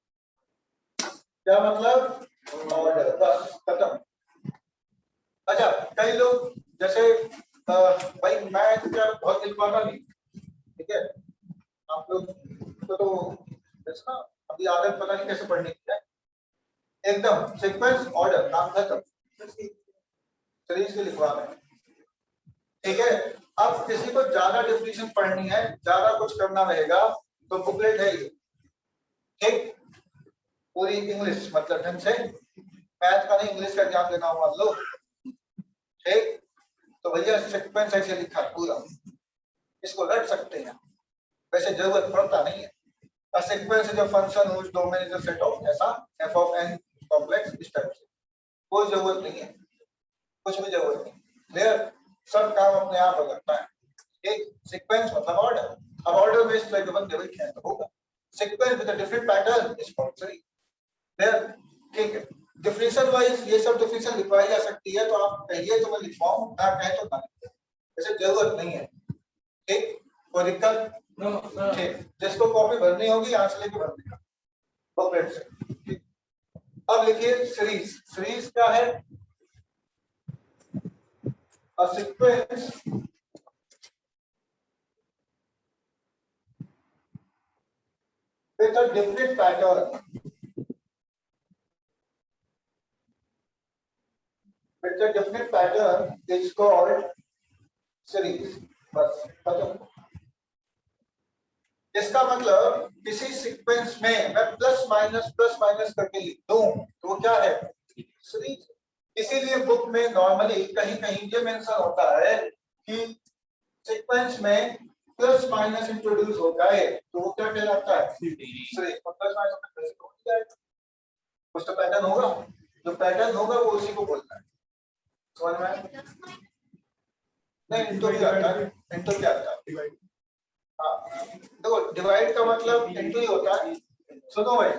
क्या मतलब? ऑर्डर, बस खत्म। अच्छा, कई लोग जैसे भाई मैं क्या बहुत लिख पाता नहीं, ठीक है, आप लोग तो जैसे ना अभी आदत पता नहीं कैसे पढ़ने की है, एकदम सीक्वेंस ऑर्डर काम खत्म, सीरीज के लिखवा में, ठीक है। अब किसी को ज्यादा डेफिनेशन पढ़नी है, ज्यादा कुछ करना रहेगा, तो बुकलेट है ये, ठीक, पूरी इंग्लिश मतलब ढंग से, मैथ का नहीं इंग्लिश का ध्यान देना मान लो, ठीक। तो भैया सीक्वेंस ऐसे लिखा पूरा, इसको रट सकते हैं, वैसे जरूरत पड़ता नहीं है। A sequence is a function whose domain is a set of ऐसा f of n complex इस टाइप से, कोई जरूरत नहीं है, कुछ भी जरूरत नहीं, क्लियर, सब काम अपने आप हो जाता है। एक सीक्वेंस मतलब ऑर्डर, अब ऑर्डर में इस लाइक वन टेबल क्या है तो होगा sequence with a different pattern is compulsory, clear, ठीक है। डेफिनेशन वाइज ये सब डेफिनेशन लिखवाई जा सकती है, तो आप कहिए तो मैं लिखवाऊं, ना कहे तो ना लिखवाऊं, ऐसे जरूरत नहीं है, ठीक, कोई दिक्कत ठीक। जिसको कॉपी भरनी होगी यहाँ से लेके भर देगा बुकलेट से, ठीक। अब लिखिए सीरीज, सीरीज क्या है, a sequence with a different pattern, with a different pattern is called series, बस खत्म। इसका मतलब किसी सीक्वेंस में मैं प्लस माइनस करके लिख दूं तो वो क्या है, सीरीज। इसीलिए बुक में नॉर्मली कहीं कहीं ये मेंशन होता है कि सीक्वेंस में प्लस माइनस इंट्रोड्यूस हो जाए तो वो क्या कहलाता है, सीरीज। प्लस माइनस हो जाएगा, कुछ तो पैटर्न होगा, जो पैटर्न होगा वो उसी को बोलता है, समझ में आया? नहीं इंटू क्या आता है, इंटू क्या आता है, हाँ देखो डिवाइड का मतलब इंटू ही होता है। सुनो भाई,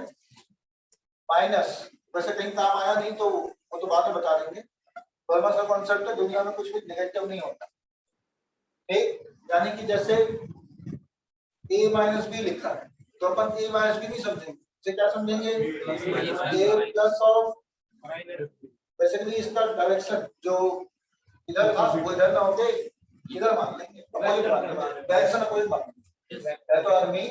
माइनस वैसे कहीं काम आया नहीं तो वो तो बाद में बता देंगे, फॉर्मूला का कॉन्सेप्ट है, दुनिया में कुछ भी नेगेटिव नहीं होता, ठीक, यानी कि जैसे a माइनस बी लिखा है तो अपन a माइनस बी नहीं समझेंगे, इसे क्या समझेंगे, a प्लस ऑफ, बेसिकली इसका डायरेक्शन जो इधर था वो इधर ना होके इधर मान लेंगे, अपोजिट मान लेंगे, डायरेक्शन अपोजिट मान लेंगे, है तो आर्मी,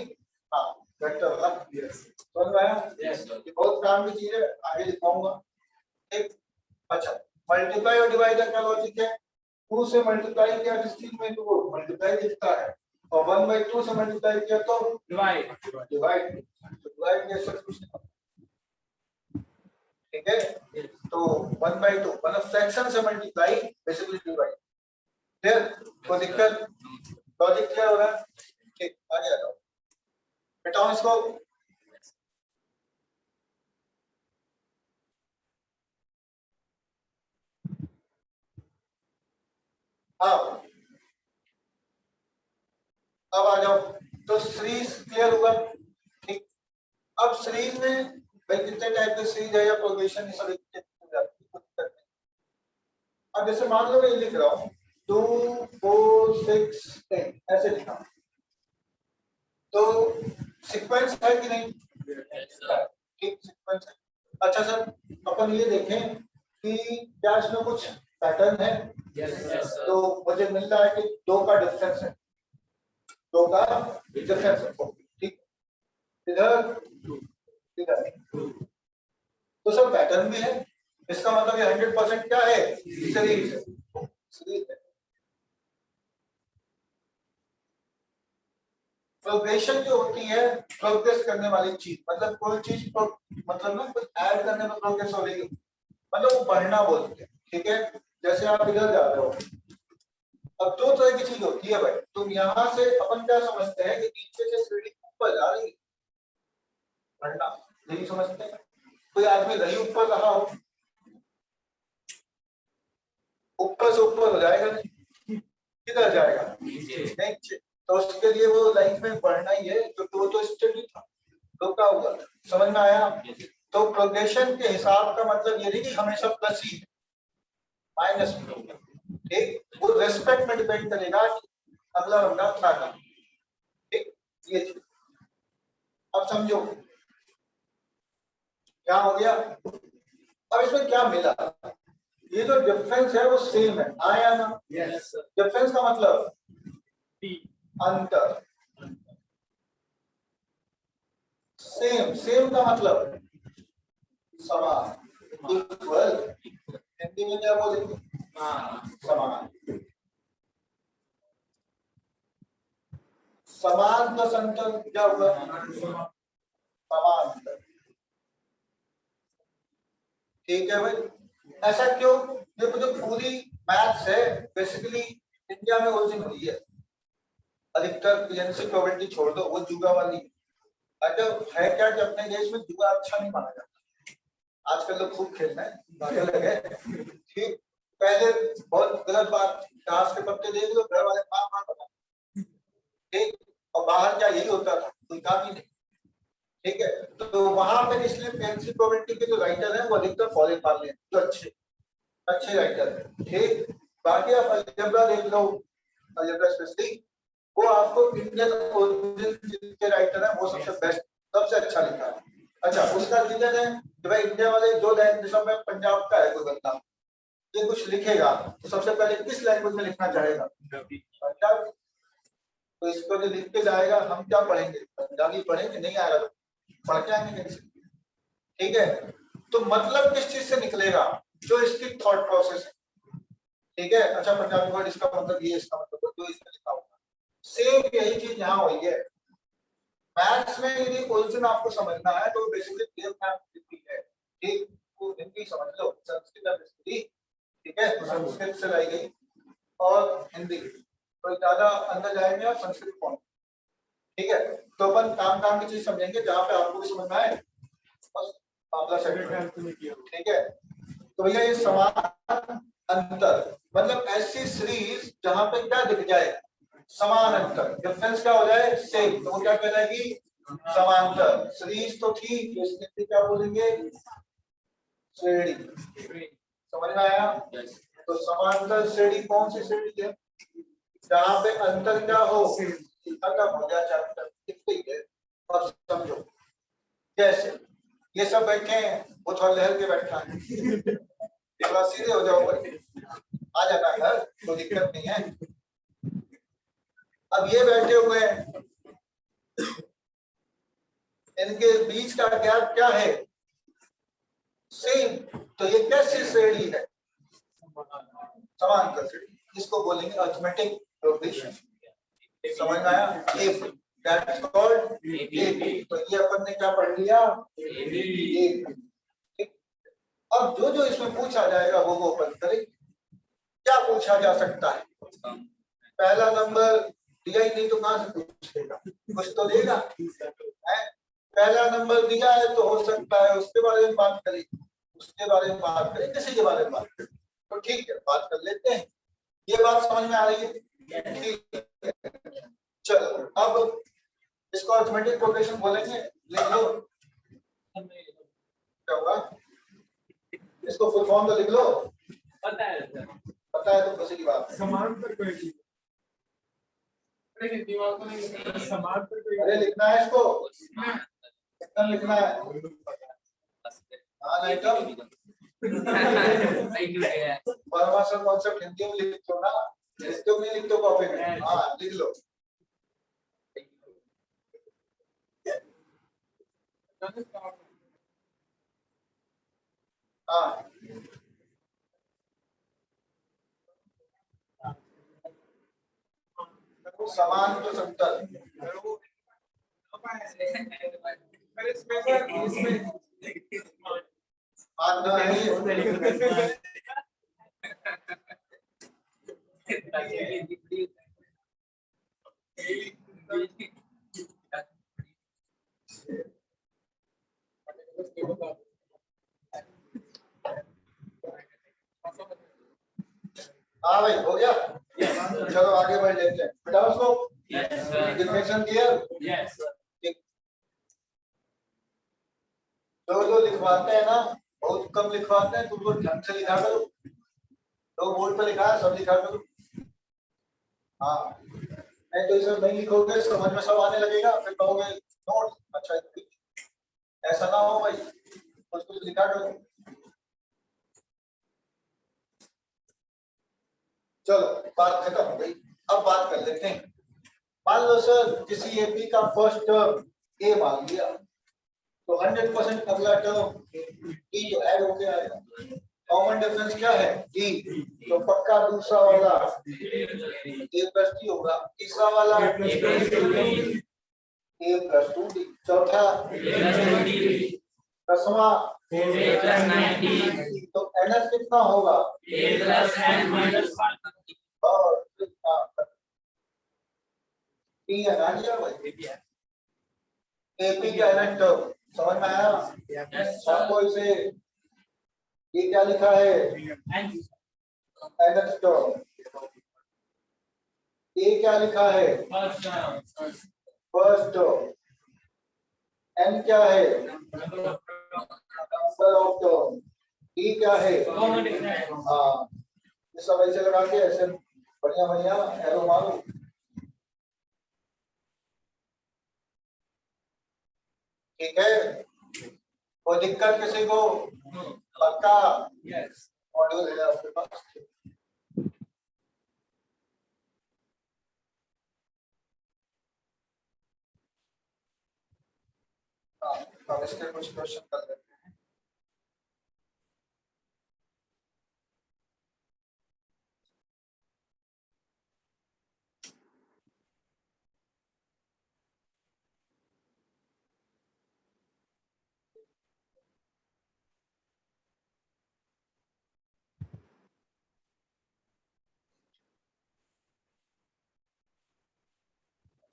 हाँ वेक्टर वाला, समझ में आया? ये बहुत काम की चीज है, आगे लिखवाऊंगा, ठीक। अच्छा, मल्टीप्लाई और डिवाइड का लॉजिक है, 2 से मल्टीप्लाई किया जिस चीज में तो वो मल्टीप्लाई दिखता है, और 1/2 से मल्टीप्लाई किया तो डिवाइड, डिवाइड ये सब कुछ नहीं, ठीक है। तो 1/2 मतलब फ्रैक्शन से मल्टीप्लाई बेसिकली डिवाइड, क्लियर, कोई दिक्कत, लॉजिक क्लियर हो रहा है, ठीक, आगे आ जाओ, हटाओ इसको, हाँ अब आ जाओ, तो सीरीज क्लियर हुआ, ठीक। अब सीरीज में भाई कितने टाइप के सीरीज है या प्रोग्रेशन ये सब एक हो जाती है, अब जैसे मान लो मैं ये लिख रहा हूँ 2 4 6 10 ऐसे लिखा, तो सीक्वेंस है कि नहीं, ठीक सीक्वेंस है। अच्छा सर अपन ये देखें कि क्या इसमें कुछ पैटर्न है, तो मुझे मिल रहा है कि 2 का डिफरेंस है, 2 का डिफरेंस है, ठीक, इधर इधर, तो सब पैटर्न भी है, इसका मतलब ये 100% क्या है, सीरीज है, सीरीज है। प्रोग्रेशन जो होती है प्रोग्रेस करने वाली चीज, मतलब कोई चीज मतलब ना कुछ ऐड करने में प्रोग्रेस हो रही है, मतलब वो बढ़ना बोलते हैं, ठीक है। जैसे आप इधर जा रहे हो, अब 2 तरह की चीज होती है भाई, तुम यहाँ से अपन क्या समझते हैं कि नीचे से सीढ़ी ऊपर जा रही है, बढ़ना नहीं समझते हैं, कोई आदमी रही ऊपर रहा हो, ऊपर से ऊपर हो जाएगा नहीं, किधर जाएगा, नीचे, तो उसके लिए वो लाइफ में बढ़ना ही है, जो तो स्टडी था, रुका हुआ, समझ में आया? तो प्रोग्रेशन के हिसाब का मतलब ये नहीं कि हमेशा प्लस ही है, माइनस में होगा, ठीक, वो रेस्पेक्ट में डिपेंड करेगा कि अगला बंदा क्या था, ठीक, ये चीज अब समझो क्या हो गया, अब इसमें क्या मिला, ये जो डिफरेंस है वो सेम है, आया ना। Yes sir. डिफरेंस का मतलब अंतर, सेम का मतलब समान, इक्वल, हिंदी में क्या बोलेंगे, समान। समान प्लस अंतर क्या हुआ, समान। ठीक है भाई, ऐसा क्यों, देखो जो पूरी मैथ्स है बेसिकली इंडिया में ओरिजिन हुई है, अधिकतर पीएनसी प्रोबेबिलिटी छोड़ दो, वो जुआ वाली। अच्छा है क्या कि अपने देश में जुआ अच्छा नहीं माना जाता, आजकल लोग खूब खेल रहे हैं, बातें लगे। ठीक, पहले बहुत गलत बात, ताश के पत्ते देख लो, घर वाले मार मार बता, ठीक, और बाहर क्या यही होता था, कोई काम ही नहीं। ठीक है, तो वहां पे इसलिए पीएनसी प्रोबेबिलिटी के जो राइटर हैं वो अधिकतर फॉरेन वाले हैं, जो अच्छे राइटर हैं। ठीक, बाकी आप अलजेब्रा देख लो, अलजेब्रा स्पेशली वो आपको इंडियन ओरिजिन के राइटर है, वो सबसे बेस्ट, सबसे अच्छा लिखा है। अच्छा, उसका रीजन है कि भाई इंडिया वाले जो लैंग्वेज में, पंजाब का है कोई बंदा, ये कुछ लिखेगा तो सबसे पहले किस लैंग्वेज में लिखना चाहेगा, पंजाबी। तो इसको जो लिख के जाएगा, हम क्या पढ़ेंगे, पंजाबी पढ़ेंगे, नहीं आएगा तो पढ़ के आएंगे कैसे। ठीक है, तो मतलब किस चीज से निकलेगा, जो इसकी थॉट प्रोसेस है। ठीक है, अच्छा पंजाबी वर्ड इसका मतलब ये, इसका मतलब जो इसमें लिखा होगा, सेम यही चीज यहाँ हुई है। मैथ्स में यदि ओरिजिन आपको समझना है तो बेसिकली देवनागरी है। ठीक, तो हिंदी समझ लो, संस्कृत है बेसिकली। ठीक है, संस्कृत से लाई गई और हिंदी, तो ज्यादा अंदर जाएंगे आप संस्कृत फॉर्म। ठीक है, तो अपन काम की चीज समझेंगे जहाँ पे आपको भी समझ में आए, बस मामला सेट। ठीक है, तो भैया ये समान अंतर मतलब ऐसी सीरीज जहां पे क्या दिख जाए, समान अंतर, डिफरेंस क्या हो जाए, सेम, तो वो क्या कहलाएगी, समांतर। सीरीज तो थी, तो इसके क्या बोलेंगे, श्रेणी। समझ में आया। तो समांतर श्रेणी कौन सी श्रेणी है, जहां पे अंतर क्या हो, खत्म हो जाए चैप्टर, ठीक है। अब समझो, जैसे ये सब बैठे हैं, वो थोड़ा लहर के बैठा है, थोड़ा सीधे हो जाओ भाई, आ जाना घर, कोई दिक्कत नहीं है। अब ये बैठे हुए हैं, इनके बीच का गैप क्या है, सेम, तो ये कैसी श्रेणी है, समांतर श्रेणी, इसको बोलेंगे अरिथमेटिक प्रोग्रेशन। समझ में आया, if that is called if, तो ये अपन ने क्या पढ़ लिया, इफ। ठीक, अब जो इसमें पूछा जाएगा वो अपन करेंगे। क्या पूछा जा सकता है, पहला नंबर दिया ही नहीं तो कहां से पूछेगा, कुछ तो देगा है। पहला नंबर दिया है तो हो सकता है उसके बारे में बात करें, उसके बारे में बात करें, किसी के बारे में बात करें, तो ठीक है बात कर लेते हैं। ये बात समझ में आ रही है, ठीक है। चलो अब इसको अरिथमेटिक प्रोग्रेशन बोलेंगे, लिख लो क्या होगा, इसको फुल फॉर्म तो लिख लो, पता है सर, पता है तो किसी की बात है। समांतर कोई दिमाग को नहीं, समांतर कोई, अरे लिखना है इसको, कितना लिखना है, हाँ नहीं तो परमाशर कॉन्सेप्ट हिंदी में लिख दो ना, लिख दो नहीं लिख दो कॉपी में, हाँ लिख लो। हाँ समान तो समतल, आधा नहीं हाँ भाई हो गया, चलो आगे बढ़ लेते हैं बेटा। उसको डिफिनेशन क्लियर, जो लिखवाते हैं ना बहुत कम लिखवाते हैं, तुम लोग ढंग से लिखा करो, तो बोर्ड पे लिखा है सब लिखा करो। हाँ नहीं तो इसे नहीं लिखोगे समझ में सब आने लगेगा, फिर कहोगे नोट अच्छा, ऐसा ना हो भाई, कुछ लिखा करो। चलो बात खत्म हो गई। अब बात कर लेते हैं। मान लो सर किसी एपी का फर्स्ट टर्म ए मान लिया, तो 100% अगला टर्म ई जो ऐड होके आएगा। कॉमन डिफरेंस क्या है? ई। तो पक्का दूसरा वाला ए प्लस डी होगा, तीसरा वाला ए प्लस 2डी, चौथा दसवां तो एनएस कितना होगा? और टी है ना लिया भाई, एपी का एनएस टर्म समझ में आया? आपको इसे ये क्या लिखा है? NS term. ए क्या लिखा है? First term. एन क्या है? Number of term. डी क्या है? हाँ, ये सब ऐसे लगा के ऐसे बढ़िया बढ़िया एरो मारो। ठीक है, कोई दिक्कत किसी को? पक्का मॉड्यूल है आपके पास? हाँ, अब इसके कुछ क्वेश्चन कर लेते हैं।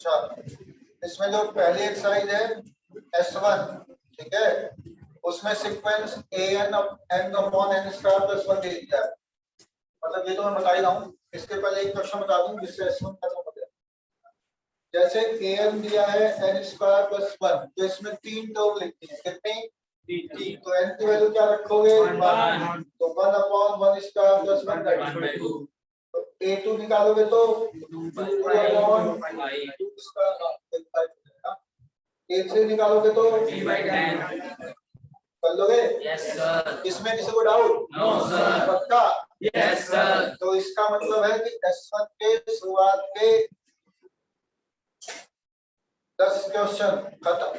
अच्छा, इसमें जो पहली एक्सरसाइज है S1, ठीक है, उसमें sequence an n upon n square plus 1 दे दिया है। मतलब ये तो मैं बता ही रहा हूँ। इसके पहले एक क्वेश्चन बता दूं जिससे S1 खत्म हो जाए। जैसे an दिया है n स्क्वायर प्लस 1, तो इसमें 3 टर्म लिखनी है। कितनी? 3। तो n की वैल्यू क्या रखोगे? 1। तो 1 अपॉन 1 स्क्वायर प्लस 1/2। तो a2 निकालोगे तो 2 अपॉन 2 स्क्वायर। a3 निकालोगे तो 3/10 कर लोगे? Yes sir. इसमें किसी को डाउट? No sir. पक्का? Yes sir. तो इसका मतलब है कि S1 के शुरुआत के 10 क्वेश्चन खत्म।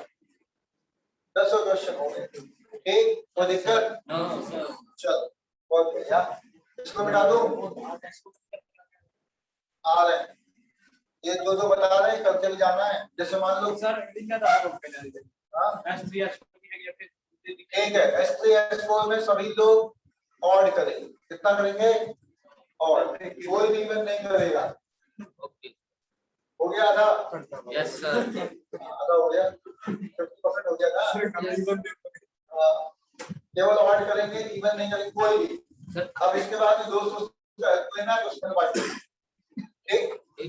10 क्वेश्चन हो गए। ठीक, कोई दिक्कत? No sir. चलो बहुत बढ़िया। इसको मिटा दो। आ रहे हैं ये जो बता रहे हैं, करके भी जाना है। जैसे मान लो सर इतना ज्यादा हो गया। हाँ S3 S4 की जगह पे ठीक है, S3 S4 में सभी लोग ऑड करेंगे। कितना करेंगे? ऑड। कोई भी इवन नहीं करेगा। ओके। हो गया आधा? Yes sir. आधा हो गया, 50% हो गया ना? केवल ऑड करेंगे, इवन नहीं करेंगे कोई भी। अब इसके बाद दोस्त लेना है तो उसमें बात करेंगे। ठीक,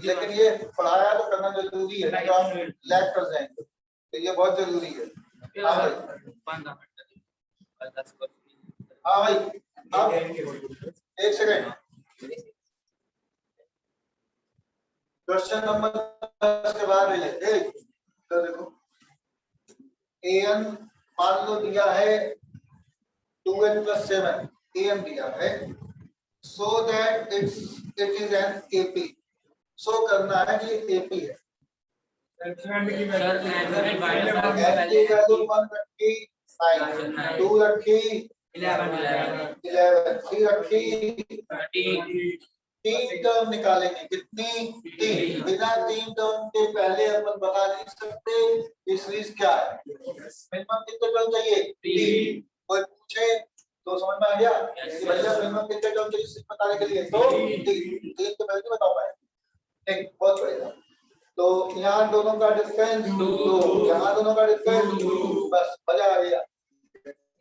लेकिन ये पढ़ाया तो करना जरूरी है, तो हम लैग कर जाएंगे, तो ये बहुत जरूरी है। हाँ भाई, हाँ भाई, अब एक सेकेंड। क्वेश्चन नंबर 10 के बाद ले तो देखो, an मान लो दिया है 2n + 7, an दिया है, so that it is an AP। Show करना है कि AP है। एंड की सर वैल्यू n की वैल्यू 1 रखी, 9 2 रखी, 11 3 रखी, 13 3 टर्म निकालेंगे। कितनी? 3। बिना 3 टर्म के पहले अपन बता नहीं सकते ये सीरीज क्या है। मिनिमम कितने टर्म चाहिए? 3। कोई पूछे तो समझ में आ गया कि भैया मिनिमम कितने टर्म चाहिए सीरीज बताने के लिए? तो 3 के पहले बताओ भाई। ठीक, बहुत बढ़िया। तो यहाँ दोनों का डिफरेंस 2, यहाँ दोनों का डिफरेंस 2, बस मजा आ गया।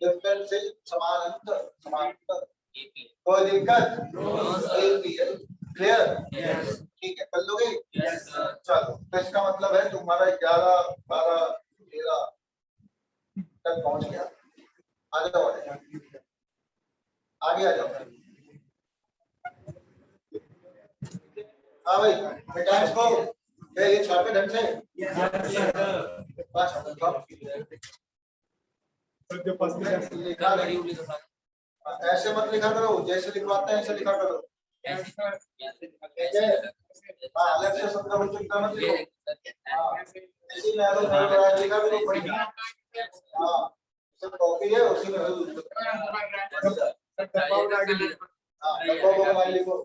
डिफरेंस से समान अंतर, समान अंतर। कोई दिक्कत? क्लियर? ठीक है, कर लोगे? चलो, तो इसका मतलब है तुम्हारा 11 12 13 तक पहुंच गया। आ जाओ, आगे आ जाओ। हाँ भाई, बेटा इसको ये छापे ढंग से। जो फर्स्ट लिखा ऐसे मत लिखा करो, जैसे लिखवाते हैं ऐसे लिखा करो। ठीक है। हाँ अलग से सबका बच्चों का मत लिखो। हाँ इसी में अगर मैं बड़ा लिखा भी तो पढ़ेगा। हाँ सब कॉपी है उसी में हाँ डब्बा को बना लिखो।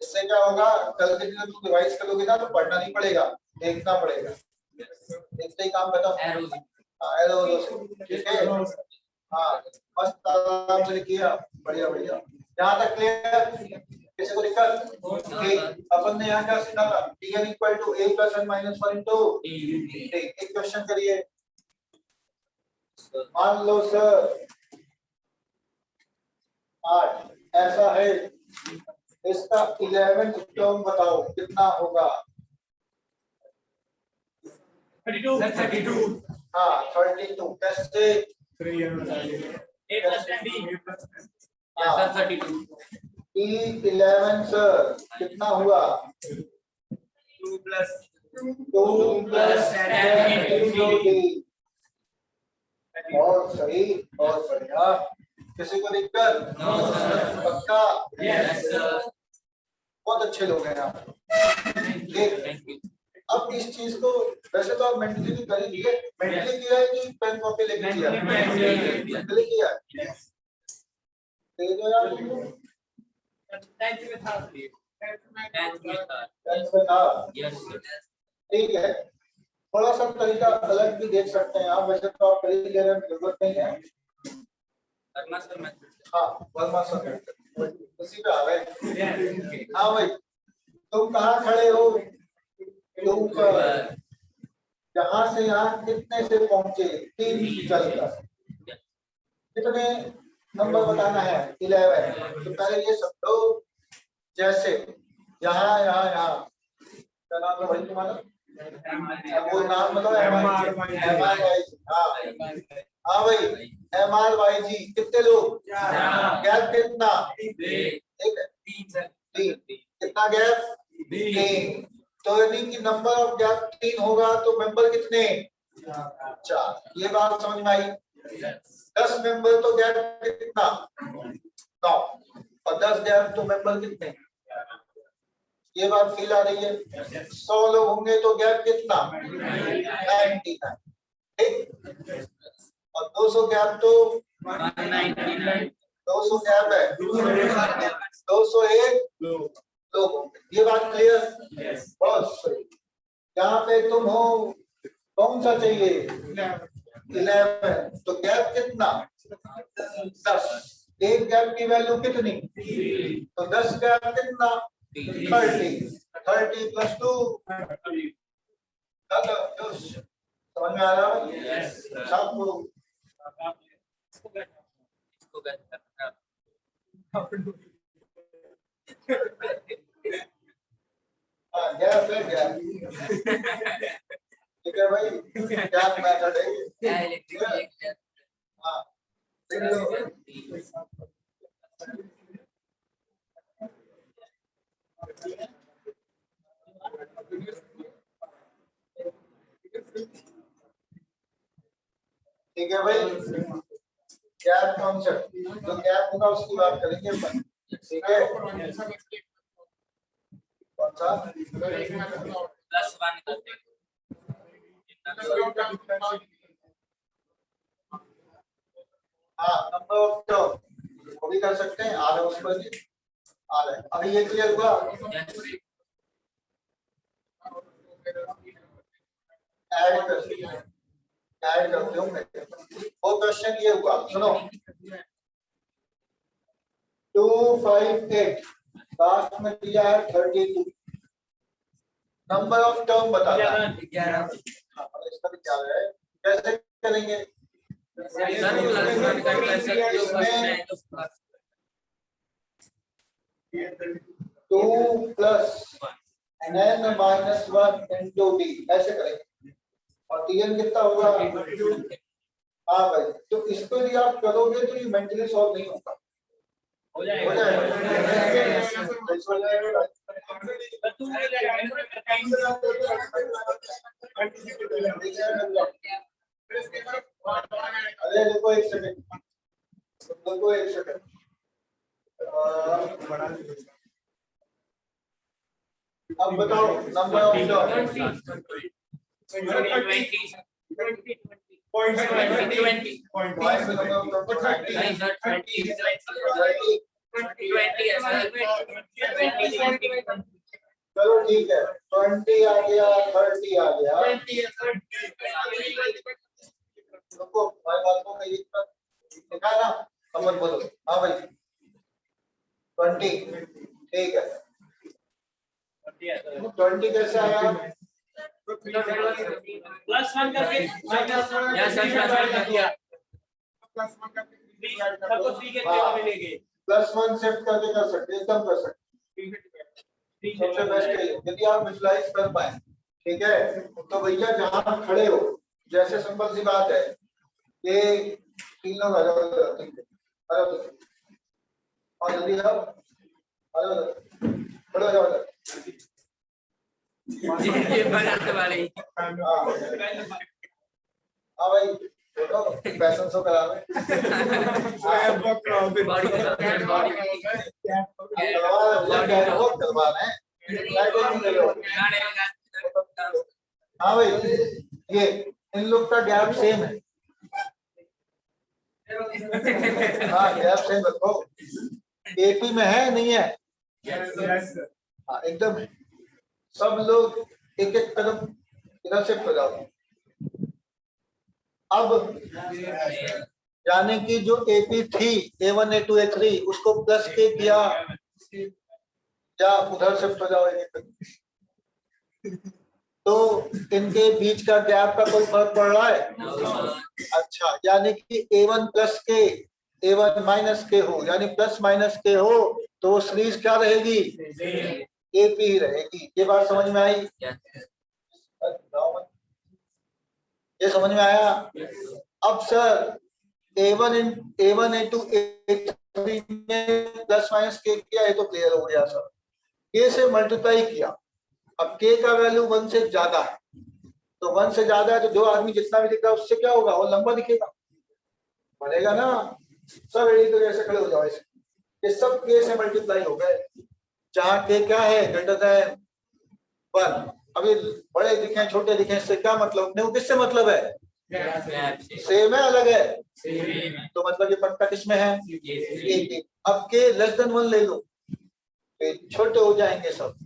इससे क्या होगा कल के दिन तुम रिवाइज करोगे ना तो पढ़ना नहीं पड़ेगा, देखना पड़ेगा। देखते ही काम खत्म। एरो ठीक है। हाँ मस्त आराम से किया, बढ़िया बढ़िया। यहाँ तक क्लियर? किसी को दिक्कत? अपन ने यहाँ क्या सीखा था? Tn equal to a plus n minus 1 into एक क्वेश्चन करिए। मान लो सर 8 ऐसा है, इसका 11th टर्म बताओ कितना होगा? 32 हाँ 32 कैसे? हाँ 32 E11 सर कितना हुआ? 2 प्लस 2 प्लस 7 बहुत सही, बहुत बढ़िया। किसी को दिक्कत? पक्का? बहुत अच्छे लोग हैं आप। अब इस चीज को वैसे तो आप मेंटली भी कर लीजिए। मेंटली किया है कि पेन कॉपी लेके किया? मेंटली किया। तेज हो यार तुम। 10th में था। ठीक है, थोड़ा सा तरीका अलग भी देख सकते हैं आप। वैसे तो आप कर ही ले रहे हैं, जरूरत नहीं है। हाँ वर्मा सर उसी पे आ गए। हाँ भाई तुम कहाँ खड़े हो? ऊपर। यहाँ से यहाँ कितने से पहुंचे? 3 चलकर। कितने नंबर बताना है? 11। तो पहले ये सब लो, जैसे यहाँ यहाँ यहाँ क्या नाम है भाई तुम्हारा? वो नाम मतलब MRYG। हाँ भाई MRYG कितने लोग? गैप कितना? एक है। 3 कितना गैप? 3। तो यदि कि नंबर ऑफ गैप 3 होगा तो मेंबर कितने? 4। ये बात समझ में आई? 10 मेंबर तो गैप कितना? 9। और 10 गैप तो मेंबर कितने? ये बात फील आ रही है? 100 लोग होंगे तो गैप कितना? 99। ठीक। और 200 गैप तो 200 गैप है 201 लोग। ये बात क्लियर? बहुत सही। यहाँ पे तुम हो, कौन सा चाहिए? 11। तो गैप कितना? 10। एक गैप की वैल्यू कितनी? तो 10 गैप कितना? 30 प्लस 2। समझ में आ रहा है? सबको हाँ गैप है गैप। ठीक है भाई, गैप मेथड है। हाँ ठीक है भाई, गैप कॉन्सेप्ट जो गैप होगा उसकी बात करेंगे अपन। ठीक है कौन सा? +1 करते हैं। हाँ नंबर ऑफ टर्म वो भी कर सकते हैं। आ रहा है उस पर भी आ रहा है। अभी ये क्लियर हुआ? ऐड करते हूँ मैं। वो क्वेश्चन ये हुआ, सुनो। 258 लास्ट में दिया है 32। नंबर ऑफ टर्म बताना है। 11। इसका भी क्या है, कैसे करेंगे? 2 plus n minus 1 into D ऐसे करेंगे। और Tn कितना होगा? हाँ भाई, तो इसको यदि आप करोगे तो ये मेंटली सॉल्व नहीं होगा। हो जाएगा। अरे देखो एक सेकंड, देखो एक सेकंड, बढ़ा दीजिए। अब बताओ नंबर ऑफ टर्म। 20 चलो ठीक है, 20 आ गया, 30 आ गया। रुको, भाई बात को मेरी लिखा ना, अब मत बोलो। हाँ भाई 20, ठीक है। 20 कैसे आया? +1 करके सबको 3 के जगह मिलेंगे। +1 शिफ्ट करके कर सकते, एकदम कर सकते। सबसे बेस्ट है यदि आप विजुलाइज कर पाए, ठीक है, तो भैया जहां खड़े हो, जैसे सिंपल सी बात है, ये 3 लोग आ जाओ, और जल्दी आओ, खड़े हो जाओ। हाँ भाई देखो पैशन शो करा में हाँ भाई ये इन लोग का गैप सेम है। हाँ गैप सेम रखो। एपी में है नहीं है? हाँ एकदम है। सब लोग एक एक कदम इधर शिफ्ट हो जाओ। अब यानी कि जो एपी थी A1 A2 A3 उसको प्लस के किया, या उधर शिफ्ट हो जाओ एक तो इनके बीच का गैप का कोई फर्क पड़ रहा है? अच्छा, यानी कि A1 प्लस के A1 माइनस के हो, यानी प्लस माइनस के हो तो सीरीज क्या रहेगी? एपी ही रहेगी। ये बात समझ में आई? ये समझ में आया? अब सर A1 A2 A3 में प्लस माइनस के किया है तो क्लियर हो गया सर। के से मल्टीप्लाई किया, अब के का वैल्यू 1 से ज्यादा है, तो 1 से ज्यादा है तो जो आदमी जितना भी दिख रहा है उससे क्या होगा? वो लंबा दिखेगा, बढ़ेगा ना। सब एक तो जैसे खड़े हो जाओ ऐसे, ये सब के से मल्टीप्लाई हो गए। जहाँ के क्या है ग्रेटर देन 1। अभी बड़े दिखे छोटे दिखे इससे क्या मतलब? नहीं, किससे मतलब है? सेम है अलग है? तो मतलब ये पक्का किसमें है? अब के लेस देन 1 ले लो, छोटे हो जाएंगे सब,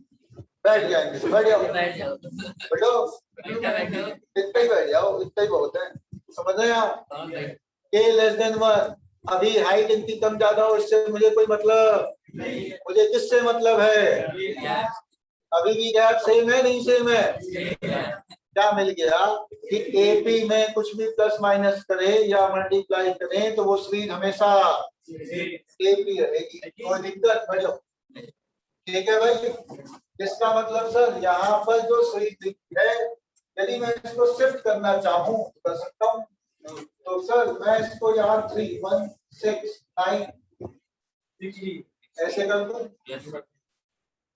बैठ जाएंगे। बैठ जाओ बैठो, इतना ही बैठ जाओ, इतना ही बहुत है। समझ रहे हैं आप? के लेस देन 1। अभी हाइट इनकी कम ज्यादा हो इससे मुझे कोई मतलब नहीं, मुझे किससे मतलब है? अभी भी गैप सेम है नहीं सेम है? क्या मिल गया कि एपी में कुछ भी प्लस माइनस करे या मल्टीप्लाई करें तो वो सीरीज हमेशा एपी रहेगी। कोई दिक्कत? बढ़ो, ठीक है भाई। इसका मतलब सर यहाँ पर जो सीरीज है, यदि मैं इसको शिफ्ट करना चाहूँ तो कर सकता हूँ। तो सर मैं इसको यहाँ 3 1 6 9 ऐसे कर दूं।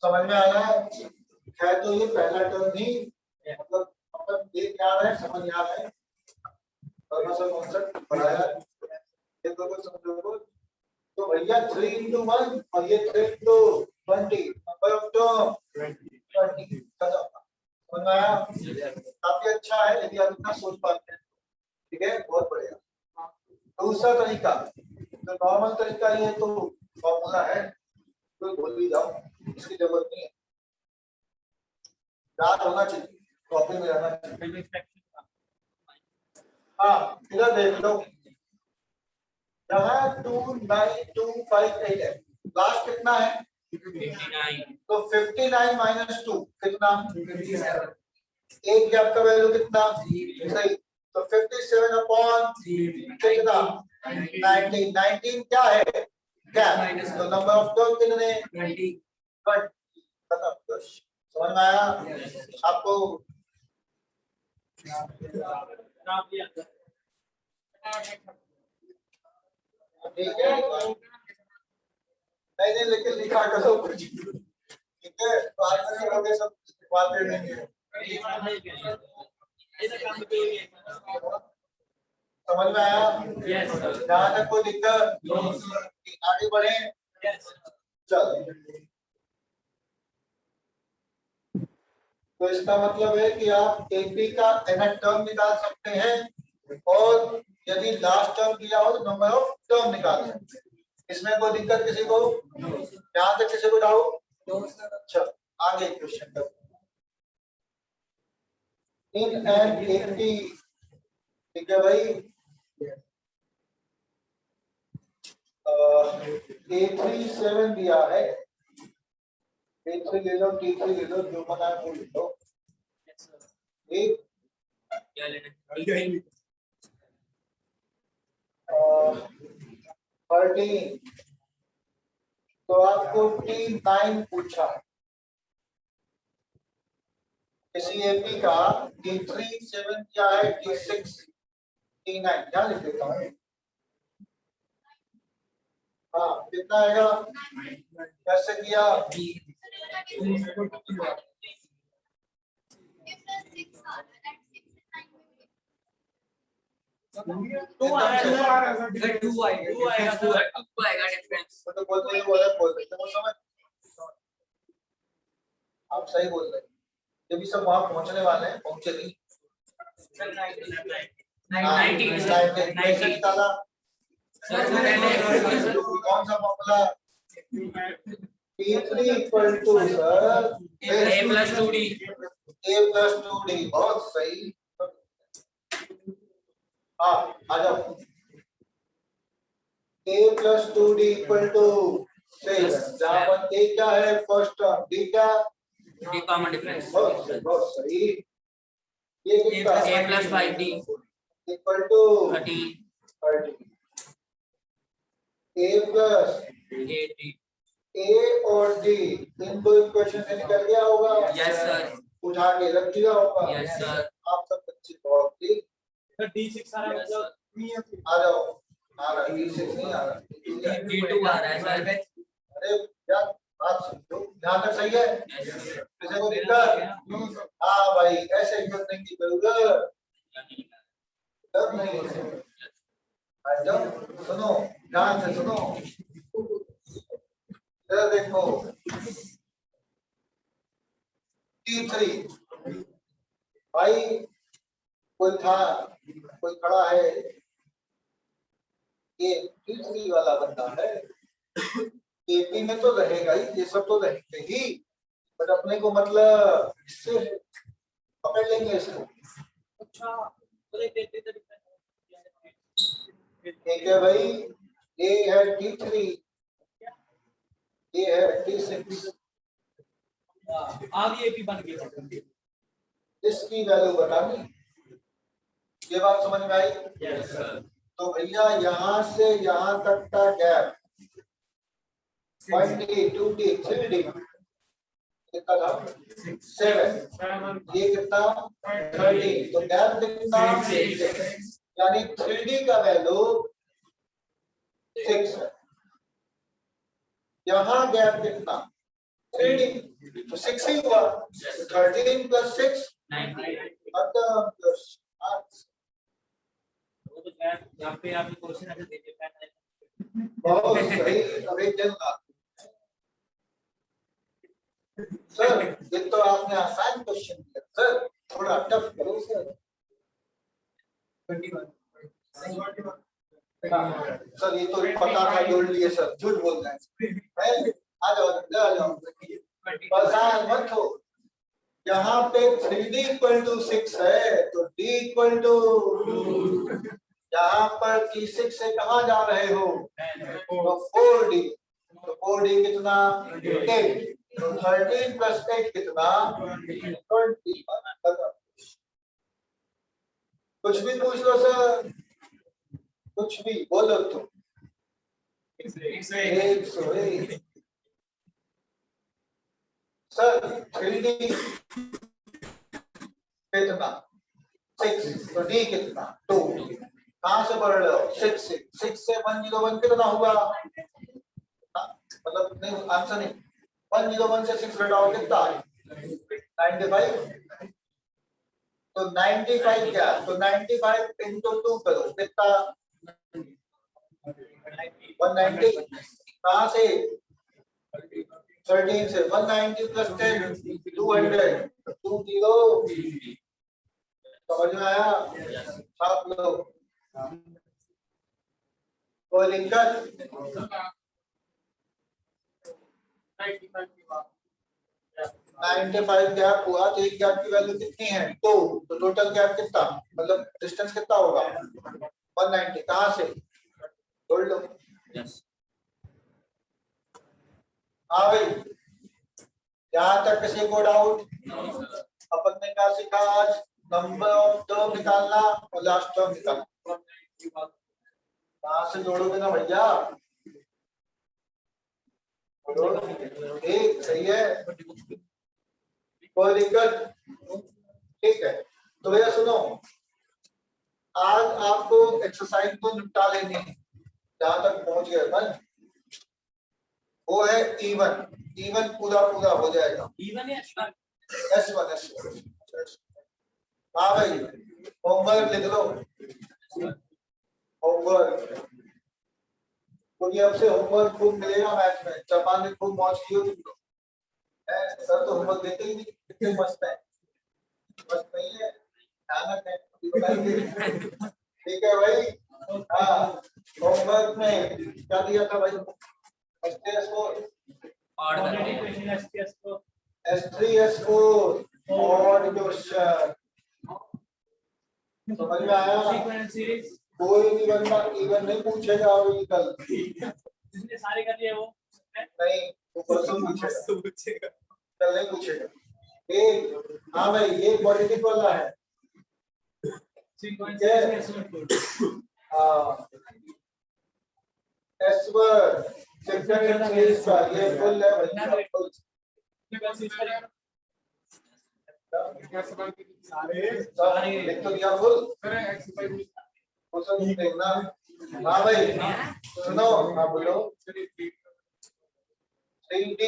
समझ में आ रहा है? तो ये पहला टर्म ही मतलब देख क्या रहा है, समझ आ रहा है। कॉन्सेप्ट पढ़ाया ये तो समझो। तो भैया 3 into 1 और ये 3 into 20 नंबर ऑफ टर्म 20 खत्म। समझ में आया? काफी अच्छा है यदि आप इतना सोच पाते हैं, ठीक है, बहुत बढ़िया। दूसरा तरीका, तो नॉर्मल तरीका ये तो फॉर्मूला है, तो भूल भी जाओ, इसकी जरूरत नहीं है, याद होना चाहिए, कॉपी में रहना चाहिए। हाँ इधर देख लो, यहाँ 2 9 2 5 8 है, लास्ट कितना है? 59। तो 59 माइनस 2 कितना? 57। एक गैप का वैल्यू कितना? सही, तो 57 अपॉन कितना? 19। 19 क्या है? गैप। तो नंबर ऑफ टर्म कितने? 20। खत्म। समझ में आया आपको? ठीक है, नहीं लेकिन लिखा करो कुछ, ठीक है, बाद में करोगे सब बात देंगे। समझ में आया? Yes, sir. जहाँ तक कोई दिक्कत? आगे बढ़े। Yes. चलो, तो इसका मतलब है कि आप एपी का nth टर्म निकाल सकते हैं और यदि लास्ट टर्म दिया हो तो नंबर ऑफ टर्म निकाल सकते हैं। इसमें कोई दिक्कत किसी को? यहाँ तक किसी को डाउट? चलो आगे क्वेश्चन करते हैं। इन एन एपी, ठीक है भाई, A37 दिया है, A3 ले लो, T3 ले लो, जो बना है वो ले लो। एक क्या लेना? 13, तो आपको T9 पूछा है। किसी एपी का T37 क्या है, T6, T9 क्या लिख देता हूँ? हाँ, कितना आएगा? कैसे किया? Two आएगा। टू आएगा। टू आएगा डिफरेंस। तो बोलते हैं वो अलग बोल रहे थे, वो समझ, आप सही बोल रहे हैं। जब भी सब वहां पहुंचने वाले हैं, पहुंचे नहीं। 90 कैसे निकाला? कौन सा formula? T3 equal to sir A plus 2D। A plus 2D, बहुत सही। हाँ, आ जाओ। A plus 2D equal to 6, जहाँ पर A क्या है फर्स्ट टर्म, D क्या? D common difference. बहुत सही। ये कितना? A plus 5D equal to 13। A plus A A और D इन दो इक्वेशन से निकल गया होगा। Yes, sir. उठा के रख दिया होगा। Yes, sir. आप सब बच्चे बहुत ठीक। D6 आ रहा है, मतलब नहीं है। आ जाओ, आ रहा है, D6 नहीं आ रहा, D2 आ रहा है सर। अरे यार बात समझो, यहाँ तक सही है? किसी को दिक्कत? हाँ भाई, ऐसे हिम्मत नहीं की जरूरत, तब नहीं है। आ जाओ, सुनो ध्यान से सुनो, इधर देखो। T3 भाई, कोई था, कोई खड़ा है, ये T3 वाला बंदा है। एपी में तो रहेगा ही, ये सब तो रहेंगे ही, बट अपने को मतलब इससे पकड़ लेंगे इसको। ठीक है भाई, ये है T3, ये है T6, आगे एपी बन गया। इसकी वैल्यू बतानी। ये बात समझ में आई? Yes, sir. तो भैया यहाँ से यहाँ तक का गैप 1D, 2D, 3D कितना था? 7, ये कितना? 30, तो गैप कितना? 6, यानी 3D का वैल्यू 6 है। यहाँ गैप कितना? 3D, तो 6 ही हुआ। 13 plus 6 plus 8। यहाँ पे आपने क्वेश्चन ऐसे दे दिया है। बहुत सही। अब एक दिन सर, ये तो आपने आसान क्वेश्चन किया सर, थोड़ा टफ करो सर। सर ये तो पता था, जोड़ लिए सर, झूठ बोल रहे हैं। आ जाओ, आ जाओ, परेशान मत हो। यहाँ पे 3D इक्वल टू 6 है, तो D इक्वल टू, यहाँ पर T6 से कहाँ जा रहे हो? तो 4D, तो 4D कितना? 8, तो 13 plus 8 कितना? 20। कुछ भी पूछ लो सर, कुछ भी बोलो तुम। 101 सर, 3D कितना? 6, तो D कितना? 2। कहाँ से पढ़ रहे हो? 6 से। 6 से 101 कितना हुआ? मतलब नहीं, आंसर नहीं, 101 से 6 घटाओ कितना? 95। तो 95 क्या, तो 95 इंटू 2 करो कितना 190, कहाँ से 13 से 190 प्लस 10 200 20 समझ में आया आप लोग, कोई दिक्कत 95 गैप हुआ तो एक गैप की वैल्यू कितनी है 2, तो टोटल गैप कितना मतलब डिस्टेंस कितना होगा 190, कहाँ से बोल लो हाँ भाई, यहाँ तक किसी को डाउट, अपन ने क्या सीखा आज, नंबर ऑफ टर्म निकालना और लास्ट टर्म निकालना, कहाँ से जोड़ोगे ना भैया, ठीक सही है, कोई दिक्कत, ठीक है। तो भैया सुनो, आज आपको एक्सरसाइज तो निपटा लेनी है, जहां तक पहुंच गए अपन, वो है इवन, इवन पूरा पूरा हो जाएगा, इवन है S1 हाँ भाई, होमवर्क लिख लो, होमवर्क, क्योंकि अब से होमवर्क खूब मिलेगा मैथ में, जापान ने खूब मौज की हो तुम लोग, सर तो होमवर्क देते ही नहीं, कितने मस्त है, मस्त नहीं है, ध्यान रखें, ठीक है भाई, हाँ, होमवर्क में क्या दिया था भाई, S3S4 और क्वेश्चन समझ में आया, कोई भी बंदा इवन नहीं पूछेगा अभी कल, जिसने सारे कर लिए वो नहीं वो परसों पूछेगा, कल नहीं पूछेगा, एक हाँ भाई ये पॉलिटिक वाला है, हाँ S1 सेकंड सीरीज का ये फुल है भैया, फुल सारे एक तो दिया फुल, क्वेश्चन देखना, हाँ भाई सुनो, हाँ बोलो 3D,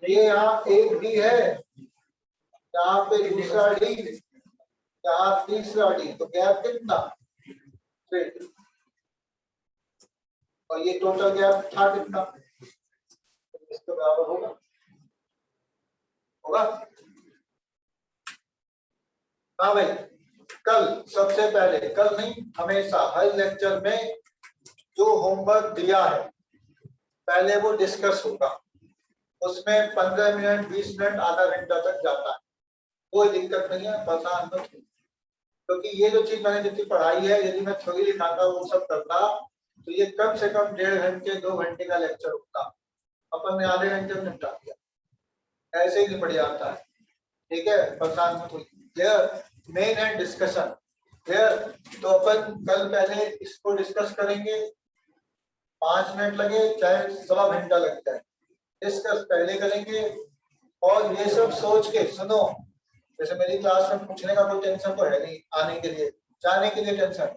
ये यहाँ एक डी है, यहाँ पे दूसरा डी, यहाँ तीसरा डी, तो गैप कितना 3, और ये टोटल गैप था कितना, इसके बराबर होगा, होगा, हाँ भाई, कल सबसे पहले, कल नहीं हमेशा हर लेक्चर में जो होमवर्क दिया है पहले वो डिस्कस होगा, उसमें 15 मिनट 20 मिनट आधा घंटा तक जाता है, कोई दिक्कत नहीं है, परेशान मत, क्योंकि ये जो चीज मैंने जितनी पढ़ाई है, यदि मैं थ्योरी लिखाता वो सब करता तो ये कम से कम 1.5 घंटे 2 घंटे का लेक्चर होता, अपन ने आधे घंटे में निपटा दिया, ऐसे ही निपट जाता है, ठीक है, परेशान मत होइए, मेन है डिस्कशन, क्लियर, तो अपन कल पहले इसको डिस्कस करेंगे, 5 मिनट लगे चाहे 1.25 घंटा लगता है, डिस्कस पहले करेंगे, और ये सब सोच के सुनो, जैसे मेरी क्लास में पूछने का कोई टेंशन तो है नहीं, आने के लिए जाने के लिए टेंशन,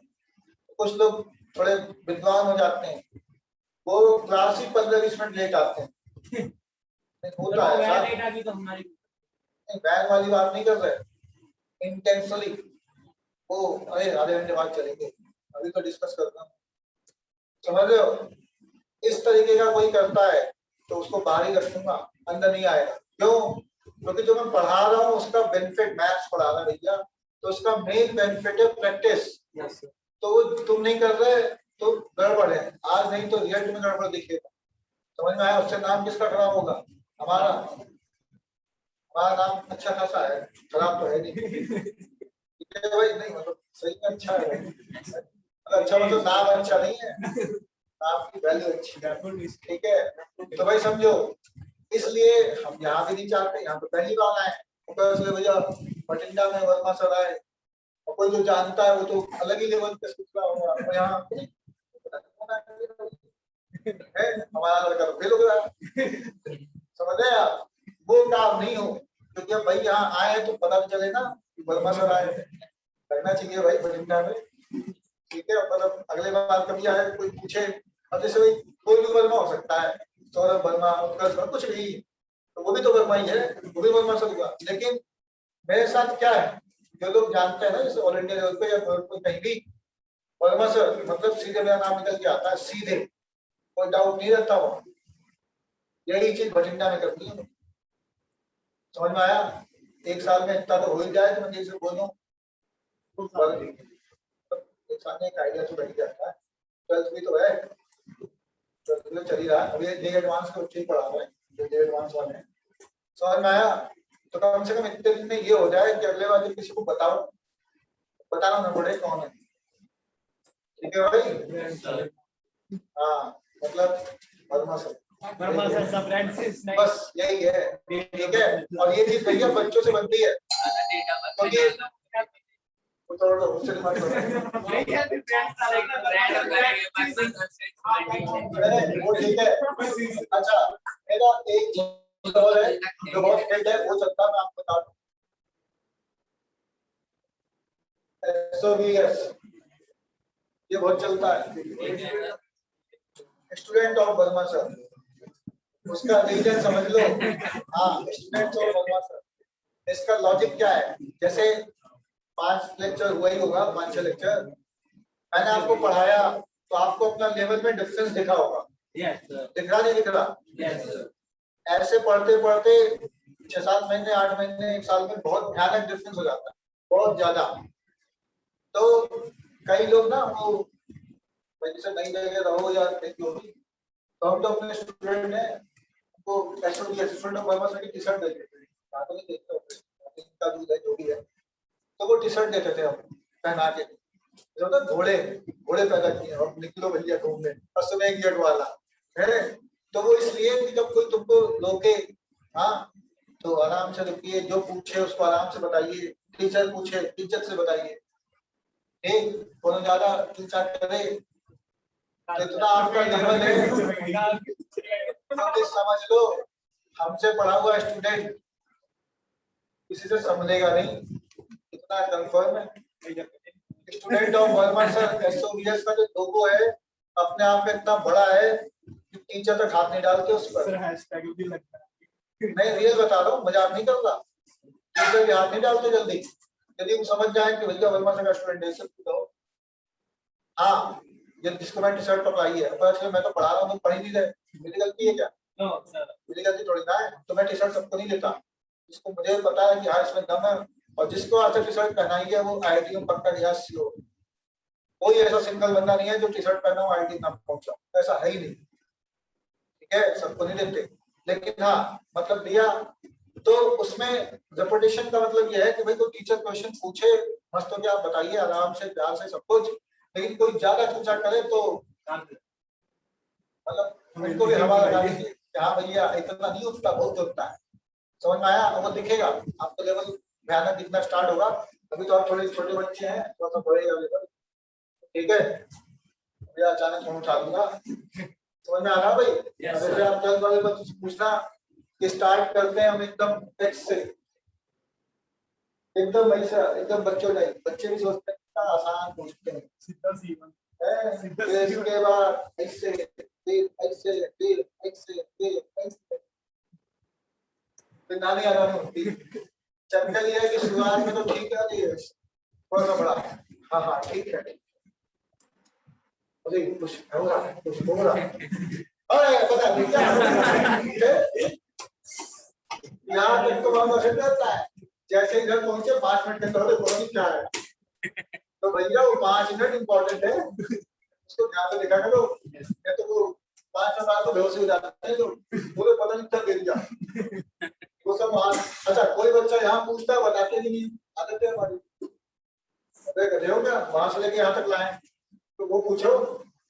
कुछ लोग थोड़े विद्वान हो जाते हैं, वो क्लास ही 15-20 मिनट लेट आते हैं, होता है तो हमारी बैन वाली बात नहीं कर रहे, इंटेंशनली वो अरे आधे घंटे बाद चलेंगे, अभी तो डिस्कस करना, समझ रहे हो, इस तरीके का कोई करता है तो उसको बाहर ही रखूंगा, अंदर नहीं आएगा, क्यों, क्योंकि जो मैं पढ़ा रहा हूँ उसका बेनिफिट, मैथ्स पढ़ा रहा भैया, तो उसका मेन बेनिफिट है प्रैक्टिस, तो वो तुम नहीं कर रहे तो गड़बड़ है, आज नहीं तो रिजल्ट में गड़बड़ दिखेगा, समझ में आया, उससे नाम किसका खराब होगा, हमारा, हमारा नाम अच्छा खासा है, खराब तो है नहीं, ठीक है भाई, नहीं मतलब सही में अच्छा है, अच्छा मतलब नाम अच्छा नहीं है, नाम की वैल्यू अच्छी है, ठीक है, तो भाई समझो, इसलिए हम यहाँ भी नहीं चाहते, यहाँ तो पहली बार आए, तो भैया बठिंडा में वर्मा सर आए, और कोई जो जानता है वो तो अलग ही लेवल पे सीख रहा होगा, यहाँ है हमारा लड़का फेल हो गया, समझ रहे आप, वो काम नहीं हो, क्योंकि अब भाई यहाँ आए तो पता चले ना वर्मा सर आए, करना चाहिए भाई बठिंडा में, ठीक है, मतलब अगले बार कभी आए कोई पूछे, अब जैसे भाई कोई भी वर्मा हो सकता है, सौरभ वर्मा, उत्कर्ष वर्मा, कुछ भी, तो वो भी तो वर्मा ही है, वो भी वर्मा सर हुआ। लेकिन मेरे साथ क्या है, जो लोग जानते हैं ना, जैसे ऑल इंडिया लेवल पे या कहीं भी, वर्मा सर मतलब सीधे मेरा नाम निकल के आता है, सीधे, कोई डाउट नहीं रहता। वो यही चीज भटिंडा में करती है। समझ में आया? एक साल में इतना तो हो ही जाए तो मैं जैसे बोलूं, एक साल में एक आइडिया तो बन जाता है। 12th भी तो है, 12th में चल ही रहा है। अभी जे एडवांस के बच्चे पढ़ा रहे हैं, जो जे एडवांस वाले हैं। समझ में आया? तो कम से कम इतने दिन में ये हो जाए कि अगले बार जब किसी को बताना ना पड़े कौन है। ठीक है भाई? हाँ, मतलब वर्मा सर बस यही है। ठीक है, और ये चीज भैया बच्चों से बनती है, क्योंकि उससे मत वो ठीक है। अच्छा, मेरा एक चीज और है जो बहुत हिट है, वो चलता है, मैं आपको बता दूं। SOVS ये बहुत चलता है, स्टूडेंट ऑफ वर्मा सर, उसका रीजन समझ लो। हाँ, स्टूडेंट ऑफ वर्मा सर, इसका लॉजिक क्या है? जैसे 5 लेक्चर हुआ ही होगा, 5-6 लेक्चर मैंने आपको पढ़ाया, तो आपको अपना लेवल में डिफरेंस दिखा होगा। दिख रहा नहीं दिख रहा? ऐसे पढ़ते पढ़ते 6-7 महीने, 8 महीने, 1 साल में बहुत भयानक डिफरेंस हो जाता है, बहुत ज्यादा। तो कई लोग ना वो जैसे नई जगह रहो या जो भी, तो हम तो अपने स्टूडेंट हैं, वो स्टूडेंट ऑफ वर्मा सर की टी शर्ट देते थे, तो नहीं देखते होते, इनका दूध है जो भी है, तो वो टी शर्ट देते थे हम पहना के। तो घोड़े घोड़े पैदा किए और निकलो भैया घूमने, असमय गेट वाला है। तो वो इसलिए कि जब कोई तुमको रोके, हाँ, तो आराम से रुकिए, जो पूछे उसको आराम से बताइए, टीचर पूछे टीचर से बताइए, ठीक? कोनो ज्यादा टीचर करे तो इतना आपका लेवल है, तो समझ लो हमसे पढ़ा हुआ स्टूडेंट किसी से समझेगा नहीं, इतना कंफर्म है। Student of Verma sir SOVS का जो लोगो है, अपने आप में इतना बड़ा है कि टीचर तक हाथ नहीं डालते उस पर। मैं रियल बता रहा हूँ, मजाक नहीं कर रहा। टीचर भी हाथ नहीं डालते जल्दी, यदि वो समझ जाए कि भैया वर्मा सर का स्टूडेंट है, सब तो हाँ, ये जिसको मैं टी शर्ट पकड़ाई है, पर मैं तो पढ़ा रहा हूँ, पढ़ ही नहीं रहे, मेरी गलती है क्या? मेरी गलती थोड़ी ना है। तो मैं टी शर्ट सबको नहीं देता, जिसको मुझे पता है कि हाँ इसमें दम है, और जिसको आज तक टी शर्ट पहनाई है वो IIT में पक्का गया CO। कोई ऐसा सिंगल बंदा नहीं है जो टी शर्ट पहना हो IIT ना पहुंचा, ऐसा है ही नहीं। ठीक है, सबको नहीं देते, लेकिन हाँ मतलब दिया। तो उसमें रेपुटेशन का मतलब यह है कि भाई कोई टीचर क्वेश्चन पूछे, मस्त हो, क्या आप बताइए आराम से प्यार से सब कुछ, लेकिन कोई ज्यादा पूछा करे तो मतलब उनको भी हवा लगा दीजिए कि हाँ भैया इतना नहीं उठता, बहुत उठता है। समझ में आया? और वो दिखेगा, आपको लेवल भयानक दिखना स्टार्ट होगा। अभी तो आप थोड़े छोटे बच्चे हैं, थोड़ा सा बढ़ेगा लेवल। ठीक है, भैया अचानक फोन उठा दूंगा। समझ में आ रहा भाई? जैसे आप 10 वाले बच्चे से पूछना कि स्टार्ट करते हैं हम एकदम X से, एकदम ऐसा, एकदम बच्चों नहीं, बच्चे भी सोचते हैं कितना आसान पूछते हैं, फिर इसके बाद ऐसे, फिर ऐसे, फिर ऐसे, फिर ऐसे, फिर नानी आराम होती। चक्कर ये है कि शुरुआत में तो ठीक है, नहीं है थोड़ा सा बड़ा, हाँ हाँ ठीक है, अरे कुछ हो रहा है, कुछ हो रहा है, अरे पता नहीं क्या हो रहा है। यहाँ तक तो वहां से रहता है, जैसे इधर पहुंचे 5 मिनट के दौरे पता नहीं क्या है। तो भैया वो 5 मिनट इम्पोर्टेंट है, उसको ध्यान से देखा करो, या तो वो 5 साल तो बेहोश हो जाते हैं लोग, पूरे पता नहीं क्या गिर जा वो सब वहां। अच्छा, कोई बच्चा यहाँ पूछता है, बताते नहीं, आदत है हमारी, गधे हो क्या, वहां से लेके यहाँ तक लाए, तो वो पूछो,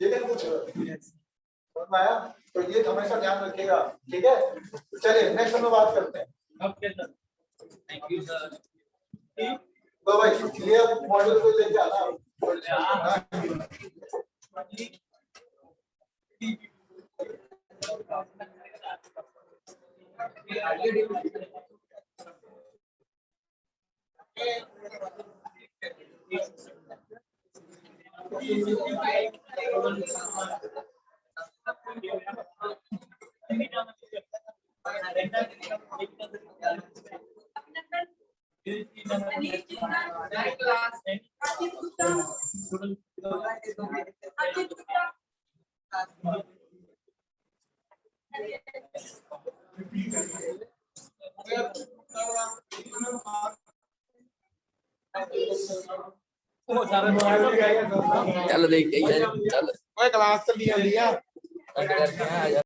ये नहीं पूछ रहे। समझ में आया? तो ये हमेशा ध्यान रखिएगा। ठीक है, चलिए नेक्स्ट हम बात करते हैं। Thank you sir. तो भाई ये अब मॉडल को लेके आना, ਚੱਲ ਦੇਖ ਕੇ ਹੀ ਆ ਜਾ, ਚੱਲ ਓਏ ਕਲਾਸ ਚੱਲੀ ਜਾਂਦੀ ਆ ਆ ਜਾ